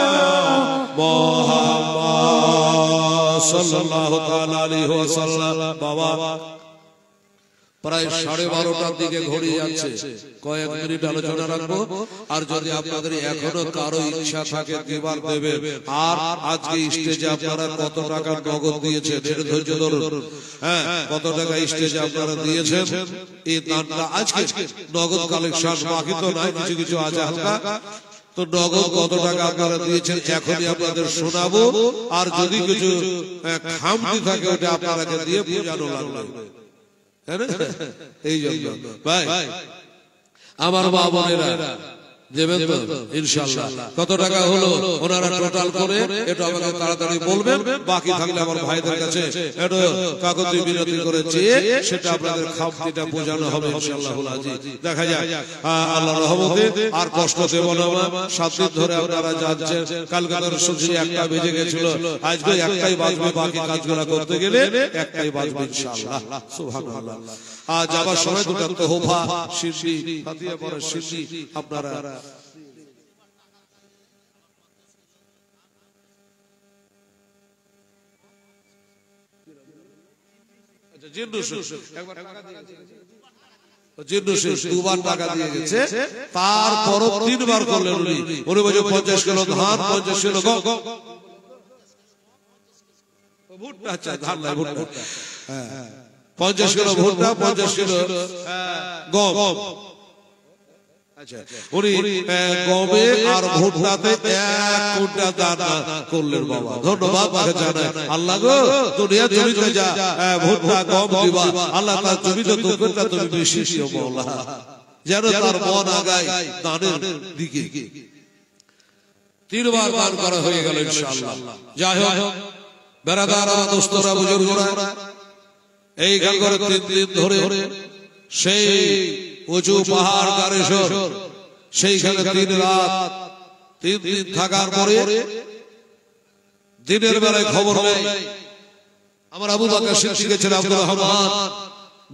সাল্লাল্লাহু তাআলা আলাইহি ওয়াসাল্লাম বাবা প্রায় 12:30টার দিকে ঘড়ি যাচ্ছে কয়েক মিনিট আলোচনা রাখবো আর যদি আপনাদের এখনো কারো ইচ্ছা থাকে দিবার দেবে আর আজকে স্টেজে আপনারা কত টাকা নগদ দিয়েছেন এর ধৈর্য ধরুন হ্যাঁ কত টাকা স্টেজে আপনারা দিয়েছেন এই দানটা আজকে নগদ কালেকশন বাকি তো নাই কিছু কিছু আছে হালকা তো নগদ কত টাকা আপনারা দিয়েছেন এখনই আপনাদের শোনাবো আর যদি কিছু খামতি থাকে ওটা আপনারাকে দিয়ে বোঝানো লাগবে এই জন্য ভাই আমার মা বোনেরা দেবেন তো ইনশাআল্লাহ কত টাকা হলো ওনারা টোটাল করে এটা আমাকে তাড়াতাড়ি বলবেন বাকি থাকলে আমার ভাইদের কাছে এটা কাগজে বিনতি করে চেয়ে সেটা আপনাদের খামতিটা বোঝানো হবে ইনশাআল্লাহুল আজিজ দেখা যায় আল্লাহর রহমতে আর কষ্ট দেব না 7 দিন ধরে আপনারা যাচ্ছেন কালকে তো সূর্য 1টা বেজে গিয়েছিল আজকে একটাই বাজবে বাকি কাজগুলো করতে গেলে একটাই বাজবে ইনশাআল্লাহ সুবহানাল্লাহ আজ যাবার সময় দুটো তোহফা শিরনি ফাতিহা পড়া শিরনি আপনারা আচ্ছা জিন্নু একবার টাকা দিয়েছে দুবার টাকা দিয়ে গেছে তারপরও 3 বার করলেন উনি বলে 50 কিলো ধান 50 কিলো গম ভুট্টা আচ্ছা ধান না ভুট্টা হ্যাঁ 50 কিলো ভুট্টা 50 কিলো গম আচ্ছা উনি গমে আর ভুট্টাতে 1 কুইন্টাল দানা করলেন বাবা ধন্যবাদ তাকে জানাই আল্লাহ গো দুনিয়া জমিতে যা ভুট্টা গম দিবা আল্লাহ তার জমিতে তোকেটা তুমি বেশি দিও মাওলা যেন তার মন আগায় দানের দিকে 3 বার দান করা হয়ে গেল ইনশাআল্লাহ যাই হোক বেরাদার দোস্তরা বুজুর্গরা এই গাল করে 3 দিন ধরে সেই উঁচু পাহাড় কারেশ্বর সেইখানে 3 রাত 3 দিন থাকার পরে দিনের বেলায় খবর নেই। আমার আবু বকর সিদ্দিক ছেলে আব্দুর রহমান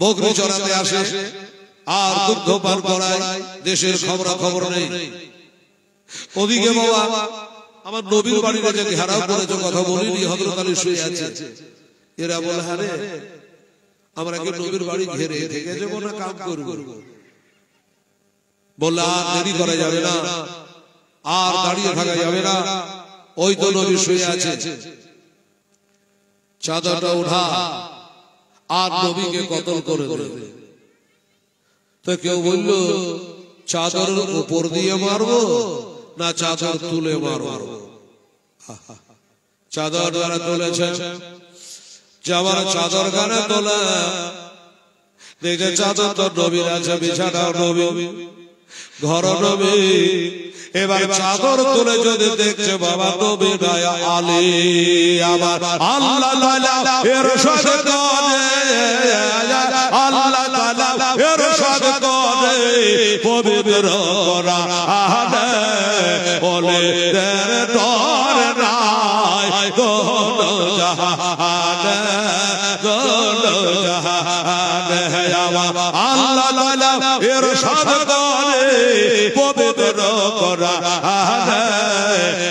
বকরি চড়াতে আসে আর দুগ্ধ পান করায়, দেশের খবর নেই। ওদিকে বাবা আমার নবীর বাড়িতে যে ঘেরাও করেছে, কথা বলিনি, হযরত আলী শুয়ে আছে। এরা বলে, হ্যাঁ রে, আমরা কি নবীর বাড়ি ঘেরে থেকে যাবো না কাম করবো? বললে আর দেরি করা যাবে না, আর দাঁড়িয়ে থাকা যাবে না, ওই তো নবী শুয়ে আছে, চাদরটা উঠা আর নবীকে কতল করে দে। তো কেউ বলল চাদরের উপর দিয়ে মারবো না চাদর তুলে মারবো? চাদর যারা তুলেছে, যাবার চাদর গানে তোলা দেখে চাদর তো নবীর আছে, বিছানাও নবী, ঘর নবী। এবার চাদর তুলে যদি দেখছে বাবা নবী নয় আলী, আবার আল্লাহ তাআলা ইরশাদ করে, আল্লাহ তাআলা ইরশাদ করে পবিত্র কোরআনে, বলে দের তোর নাই কোন জাহানে, কোন জাহানে। আল্লাহ তাআলা ইরশাদ করে পবিত্র কোরআনে,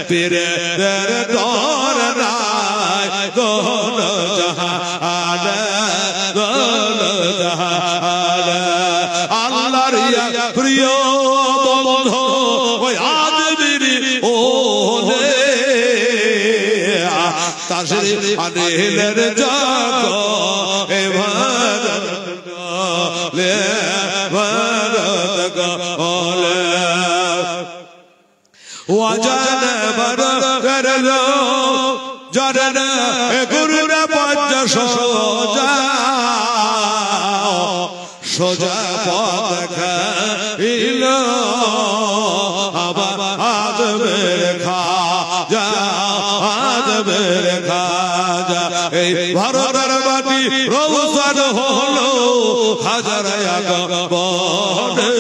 পীরে দের তোর নাই কোন জাহানে, কোন জাহানে। আল্লাহর ইয়া প্রিয় বন্ধু ওই আদমির ওলে তাশরীফ আনলেন জাগো এবার লে ভারত গোলে ওয়াজান বর করলো জরন গুরুর পঞ্চ সোজা, সোজা পথ খাইল আবার আজমের খাজা, আজমের খাজা। এই ভারতের মাটি রওশন হলো হাজার আগমনে,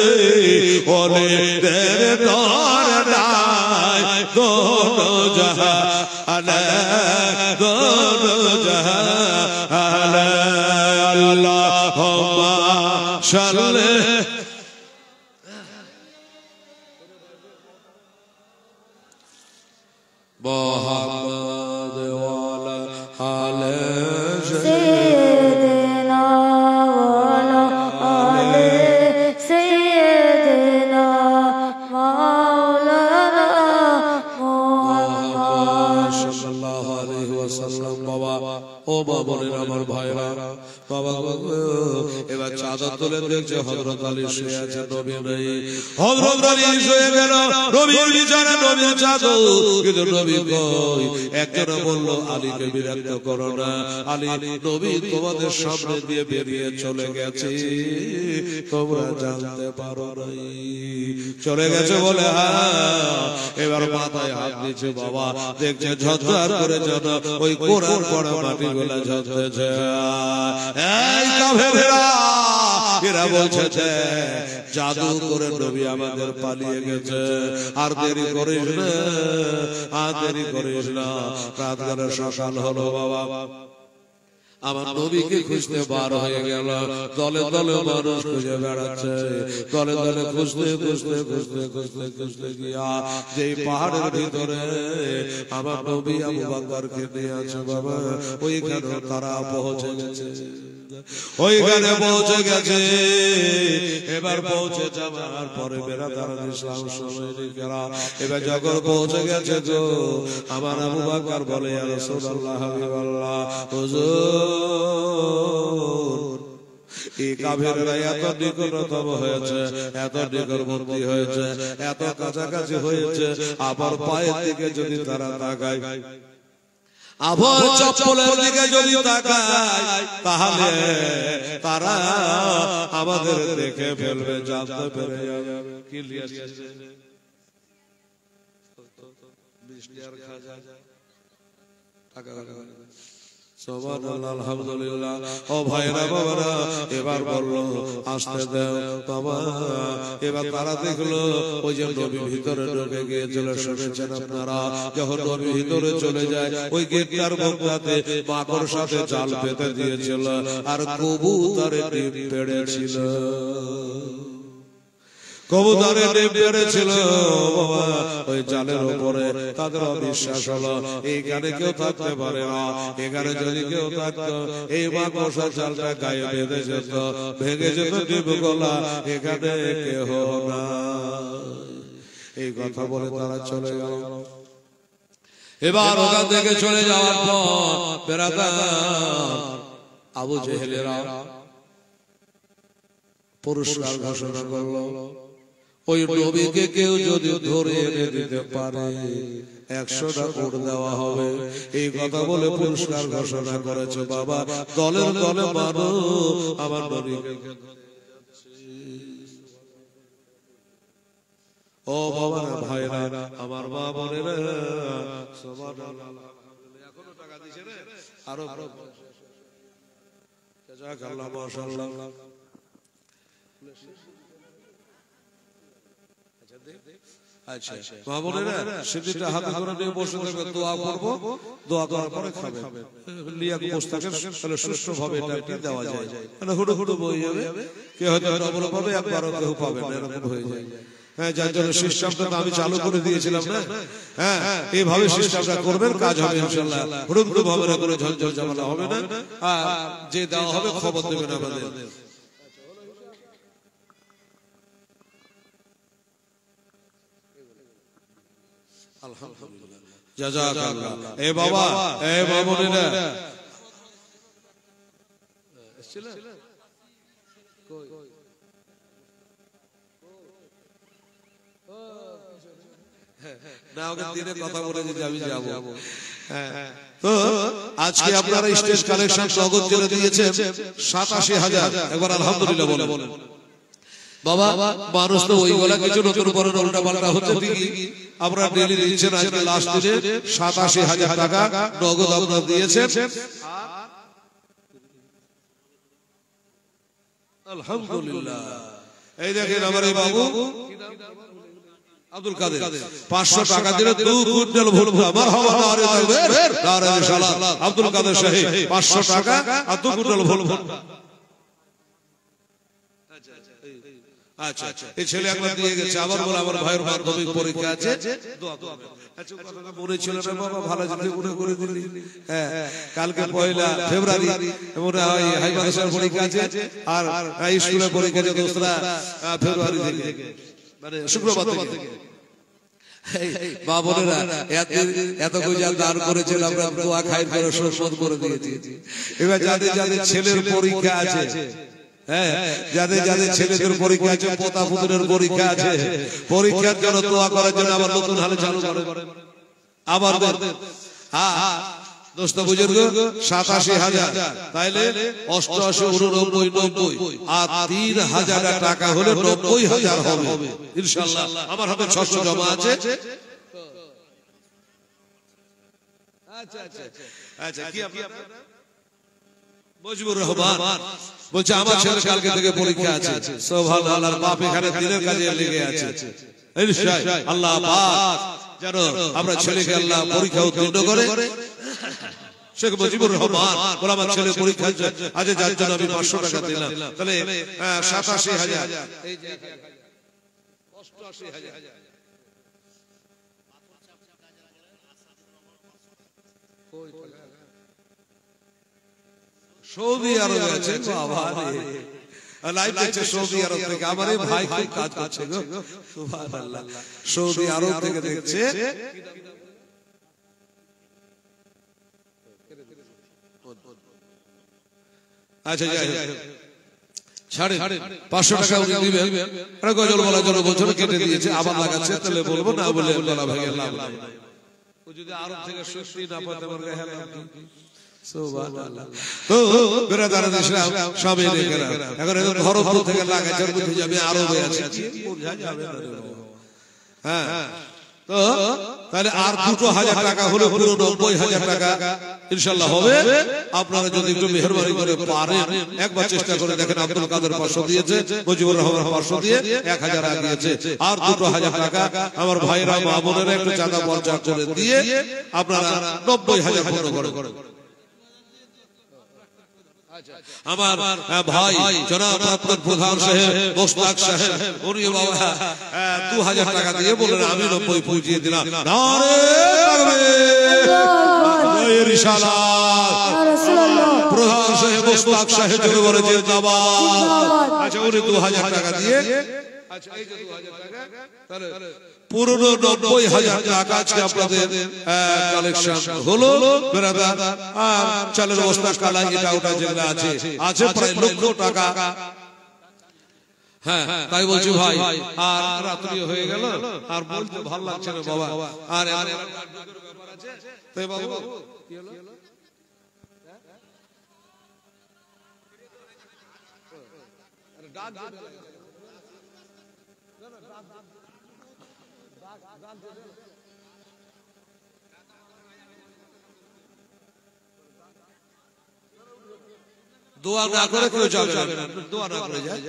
ওলে দের তোর নাই কোন জাহানে, কোন জাহানে। আল্লাহুম্মা সাল্লি মুহাম্মাদ ওয়া আলা سيدنا وعلى آل سيدنا مولانا محمد সাল্লাল্লাহু আলাইহি ওয়াসাল্লাম। বাবা ও বাবরের আমার ভাইরা, বাবা এবার চাদর তুলে দেখছে হযরত আলী শুয়ে আছে, নবী নেই। হযরত আলী শুয়ে গেল, নবীর বিছানা, নবীর চাদর, কিন্তু নবী কই? একজন বলল আলীকে বিরক্ত করো না, আলী নবী তোমাদের সামনে দিয়ে বেরিয়ে চলে গেছে, তোমরা জানতে পারো নাই। চলে গেছে বলে হ্যাঁ। এবার মাথায় হাত দিয়েছে বাবা, দেখছে ঝরঝর করে যেন ওই কোরআন পড়া মাটি গুলা ঝরতেছে। এই কাফেররা এরা বলছে জাদু করে নবী আমাদের পালিয়ে গেছে, আর দেরি করিস না, আর দেরি করিস না। রাত গেল, সকাল হলো বাবা, আমার নবীকে খুঁজতে বার হয়ে গেল। দলে দলে মানুষ খুঁজে বেড়াচ্ছে, দলে দলে খুঁজতে খুঁজতে খুঁজতে খুঁজতে খুঁজতে গিয়া যে পাহাড়ের ভিতরে আমার নবী আবু বকরকে নিয়ে আছে বাবা, ওইখানে তারা পৌঁছে গেছে, ওইখানে পৌঁছে গেছে। এবার পৌঁছে যাবার পরে বেরাদার ইসলাম সৈনিকেরা এবার যখন পৌঁছে গেছে তো আমার আবু বকর বলে, ইয়া রাসূলুল্লাহ হাবিবাল্লাহ, হুজুর এই কাফেররা এত নিকটতম হয়েছে, এত নিকটবর্তী হয়েছে, এত কাছাকাছি হয়েছে, আবার পায়ের দিকে যদি তারা তাকায়, আবার চপ্পলের দিকে যদি তাকায়, তাহলে তারা আমাদের দেখে ফেলবে, জানতে পেরে যাবে। কি লিয়াছে টাকা সুবহানাল্লাহ আলহামদুলিল্লাহ। ও ভাইরা বাবারা এবার বললো আসতে দাও বাবা। এবার তারা দেখলো ওই যে নবী ভিতরে ঢুকে গিয়েছিল, শুনেছেন আপনারা, যখন নবী ভিতরে চলে যায় ওই গেটটার মুখটাতে মাকড় সাথে জাল পেতে দিয়েছিল আর কবুতরে ডিম পেড়েছিল, কবুতরে ডিম পেড়েছিল বাবা ওই জালের উপরে। তাদের অবিশ্বাস হলো এইখানে কেউ থাকতে পারে না, এখানে যদি কেউ থাকতো এই মাকড়সার জালটা গায়ে বেঁধে যেত, ভেঙে যেত ডিম গলা, এখানে কেহ না। এই কথা বলে তারা চলে গেল। এবার ওখান থেকে চলে যাওয়ার পর বেরাদার আবু জেহেলেরা পুরস্কার ঘোষণা করলো, ওই নবীকে কেউ যদি ধরে এনে দিতে পারে 100টা উট দেওয়া হবে। এই কথা বলে পুরস্কার ঘোষণা করেছে। বাবা দলের দলে মানো আমার নবীকে। ও বাবা ভাইরা আমার মা বোনেরা, এখনো টাকা দিছে রে, আরো জাযাকাল্লাহ মাশাআল্লাহ। আচ্ছা মা বোনেরা সিদ্দিকটা হাতে করে নিয়ে বসে থাকবে, দোয়া করবো, দোয়া করার পরে খাবে। লিয়া বসে থাকে তাহলে সুষ্ঠুভাবে এটা কি দেওয়া যায়, মানে হুড়ো হুড়ো বয়ে যাবে, কেউ হয়তো ডবল পাবে একবারও কেউ পাবে না, এরকম হয়ে যায়। হ্যাঁ, যার জন্য সিস্টেমটা আমি চালু করে দিয়েছিলাম না। হ্যাঁ, এইভাবে সিস্টেমটা করবেন, কাজ হবে ইনশাআল্লাহ। হুড়ুম হুড়ুম হবে না, করে ঝলঝল ঝামেলা হবে না। আর যে দেওয়া হবে খবর দেবেন আমাদের। আলহামদুলিল্লাহ জাযাকাল্লাহ। এ বাবা এ মামুনিরা এসেছিল কই না, ওকে দিনে কথা বলে যে আমি যাব। তো আজকে আপনারা স্টেজ কালেকশন নগদ জেলে দিয়েছেন ৮৭,০০০। একবার আলহামদুলিল্লাহ বলেন। বাবা মানুষ তো ওই গলা কিছু নতুন করে উল্টা পাল্টা হচ্ছে ঠিকই, আপনারা ডেলি দিচ্ছেন। আজকে লাস্ট দিনে ৮৭,০০০ টাকা নগদ আপনারা দিয়েছেন। আলহামদুলিল্লাহ। এই দেখেন আমার এই বাবু আব্দুল কাদের ৫০০ টাকা দিলে ২ কুইন্টাল ভুল মারহাবা নারে তাকবীর নারে রিসালাত। আব্দুল কাদের সাহেব ৫০০ টাকা আর ২ কুইন্টাল ভুল। আচ্ছা এই ছেলে একবার দিয়ে গেছে, আবার বলে আমার ভাইয়ের মাধ্যমিক পরীক্ষা আছে, দোয়া করবেন। আচ্ছা কথাটা মনে ছিল না বাবা, ভালো যদি মনে করে দিলি। হ্যাঁ, কালকে ১লা ফেব্রুয়ারি মনে হয় হাই মাদ্রাসার পরীক্ষা আছে, আর স্কুলের পরীক্ষা আছে ২রা ফেব্রুয়ারি থেকে, মানে শুক্রবার থেকে। মা বোনেরা এত কইজা দান করেছেন, আমরা দোয়া খাই করে শোষণ করে দিয়েছি। এবার যাদের যাদের ছেলের পরীক্ষা আছে, হ্যাঁ যাদের যাদের ছেলেদের পরীক্ষা আছে, পোতা পুতুলের পরীক্ষা আছে, পরীক্ষার জন্য দোয়া করার জন্য আবার নতুন হালে চালু করে আবার দোস্ত বুজুর্গ ৮৭,০০০, তাইলে ৮৮, ৮৯, ৯০ আর ৩,০০০ টাকা হলে ৯০,০০০ হবে ইনশাআল্লাহ। আমার হাতে ৬০০ জমা আছে। আচ্ছা কি আপনার মুজিবুর রহমান বলছে আমার ছেলে কালকে থেকে পরীক্ষা আছে। সুবহানাল্লাহ, বাপ এখানে দিনের কাজে লেগে আছে। ইনশাআল্লাহ আল্লাহ পাক যেন আমরা ছেলেকে আল্লাহ পরীক্ষা উত্তীর্ণ করে। শেখ মুজিবুর রহমান বলে আমার ছেলে পরীক্ষা আছে, যার জন্য আমি ৫০০ টাকা দিলাম। তাহলে ৮৭,০০০, এই যে ৮৮,০০০। সৌদি আরবে আছে বাবা রে, লাইভ দেখছে সৌদি আরব থেকে। আমার এই ভাই খুব কাজ করছে গো, সুবহানাল্লাহ, সৌদি আরব থেকে দেখছে। আচ্ছা যাই হোক, ছাড়েন ৫০০ টাকা উনি দিবেন। আরে গজল বলার জন্য বছর কেটে দিয়েছে, আবার লাগাচ্ছে, তাহলে বলবো না বলে গলা ভেঙে লাভ নাই। ও যদি আরব থেকে সুস্থ না পাতে আমার গায়ে লাভ কি? সুবহানাল্লাহ। তো বিরাদার ইসলাম সবাই নেকেরা এখন এর ঘরপুর থেকে লাগাচ্ছে, বুঝে যাবে আরবে আছে, বোঝা যাবে না রে বাবা। হ্যাঁ, তো তাহলে আর ২০০০ টাকা হলো পুরো ৯০,০০০ টাকা ইনশাআল্লাহ হবে। আপনারা যদি একটু মেহেরবানি করে পারেন একবার চেষ্টা করে দেখেন। আব্দুল কাদের 500 দিয়েছে, মুজিবুর রহমান 500 দিয়ে 1000 আগিয়েছে, আর 2000 টাকা আমার ভাইরা মা বোনেরা একটু চাঁদা পর্চা করে দিয়ে আপনারা 90,000 পূর্ণ করেন। আমার ভাই জনাব প্রাক্তন প্রধান সাহেব মোস্তাক সাহেব উনি বাবা 2000 টাকা দিয়ে বললেন আমি 90 পৌঁছিয়ে দিলাম। নারে তাকবীর, রিসালাত প্রধান সাহেব মোস্তাক সাহেব জোরে বলে জিন্দাবাদ। আচ্ছা উনি 2000 টাকা দিয়ে, আচ্ছা এই যে 2000 টাকা তাহলে পুরো 90,000 টাকা আজকে আপনাদের কালেকশন হলো ব্রাদার। আর চালের বস্তা কালা এটা ওটা যেগুলো আছে প্রায় লক্ষ টাকা। হ্যাঁ তাই বলছি ভাই, আর রাত্রি হয়ে গেল আর বলতে ভালো লাগছে না বাবা। আর ব্যাপার আছে তাই বাবু কি হলো? দোয়া না করে কেউ যাবে না, দোয়া না করে যায়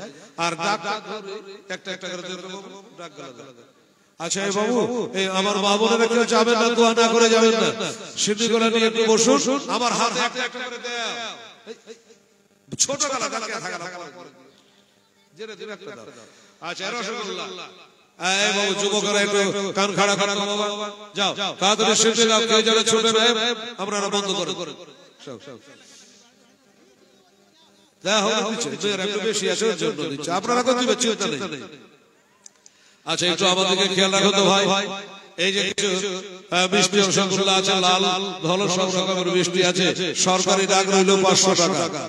আর ডাক একটা একটা করে ডাক গেল। আচ্ছা এই বাবু এই আমার মা বোনেরা কেউ যাবে না, দোয়া না করে যাবেন না। সিদ্ধি গলা নিয়ে একটু বসুন, আমার হাত একটা একটা করে দাও। ছোট গলা দাও কে থাকা না জেরে দিন একটা দাও। আচ্ছা রসগোল্লা এই বাবু যুবকরা একটু কান খাড়া খাড়া করো বাবা, যাও তাড়াতাড়ি সিদ্ধি দাও। কে যাবে ছোট ভাই আপনারা বন্ধ করুন। সব সব আপনারা কত দিবেন চিন্তা নেই। আচ্ছা একটু আমাদেরকে খেয়াল রাখো তো ভাই, এই যে কিছু মিষ্টি রসগোল্লা আছে, লাল ধলো সব রকমের মিষ্টি আছে, সরকারি ডাক রইল 500 টাকা।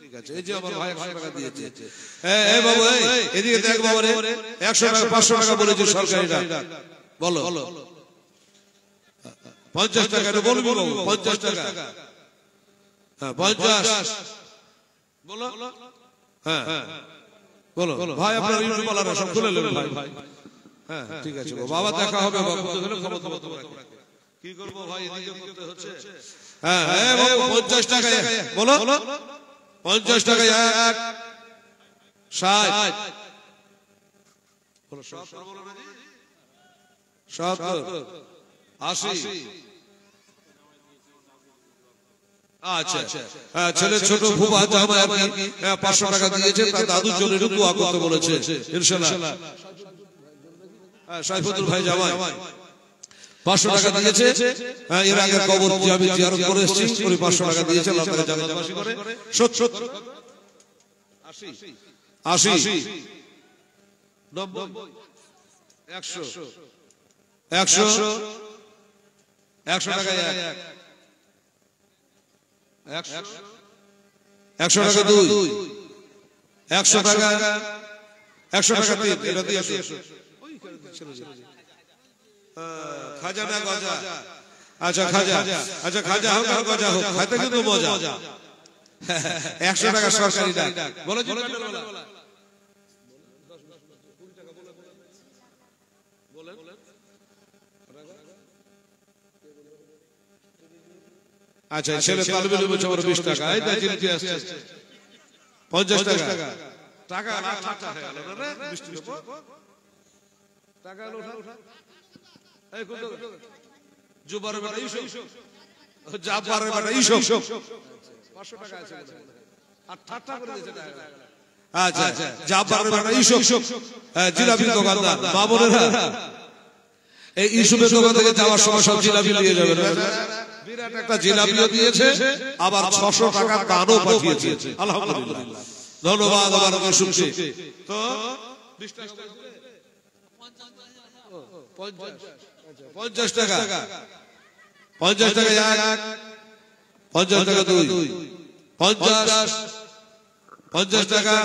ঠিক আছে এই যে আমার ভাই 100 টাকা দিয়েছে। এই বাবু এদিকে দেখ বাবা রে, 100 টাকা 500 টাকা বলেছে সরকারি ডাক। বলো 50 টাকা বলবি বাবু, 50 টাকা 50 বলো। হ্যাঁ বলো ভাই, আপনার ইউটিউব ওয়ালারা সব খুলে নেবেন ভাই। হ্যাঁ ঠিক আছে বাবা, দেখা হবে কি করবো ভাই, এদিকে করতে হচ্ছে। হ্যাঁ হ্যাঁ বাবু 50 টাকা বলো, 50 টাকা 1 60 বলো, 70 বলো না জি, 70 80। আচ্ছা ছেলে ছোট ফুফা জামাই আর কি 500 টাকা দিয়েছে, তার দাদুর জন্য একটু দোয়া করতে বলেছে ইনশাআল্লাহ। সাইফুদ্দিন ভাই জামাই 500 টাকা দিয়েছে, এর আগে কবর আমি জিয়ারত করে এসেছি, উনি 500 টাকা দিয়েছে, আল্লাহ তাআলা জান্নাতবাসী করে। 70 80 80 90 100 100 100 টাকা 100 টাকা 2 100 টাকা 100 টাকা 3 এটা দিয়ে খাজা না গজা। আচ্ছা খাজা, আচ্ছা খাজা হোক আর গজা হোক, খাইতে কিন্তু মজা। 100 টাকা সরকারি ডাক বলো জি, বলেন আচ্ছা ছেলে তালবে নেবে 20 টাকা, এই দা জিনিস আসছে 50 টাকা টাকা না ঠাটা হয়ে গেল না রে মিষ্টির উপর টাকা উঠা। এই কত জুবারের বেটা ইউসুফ, জাফরের বেটা ইউসুফ 500 টাকা আছে আর ঠাটা করে দিয়েছে টাকা। আচ্ছা জাফরের বেটা ইউসুফ জিলাপির দোকানদার বাবুরেরা, এই ইউসুফের দোকান থেকে যাওয়ার সময় সব জিলাপি নিয়ে যাবেন। বিরাট একটা জিলাপিও দিয়েছে, আবার 600 টাকা দানও পাঠিয়েছে। আলহামদুলিল্লাহ, ধন্যবাদ আমার ইউসুফকে। তো 20 টাকা 50 টাকা 50 টাকা 1 50 টাকা 2 50 50 টাকা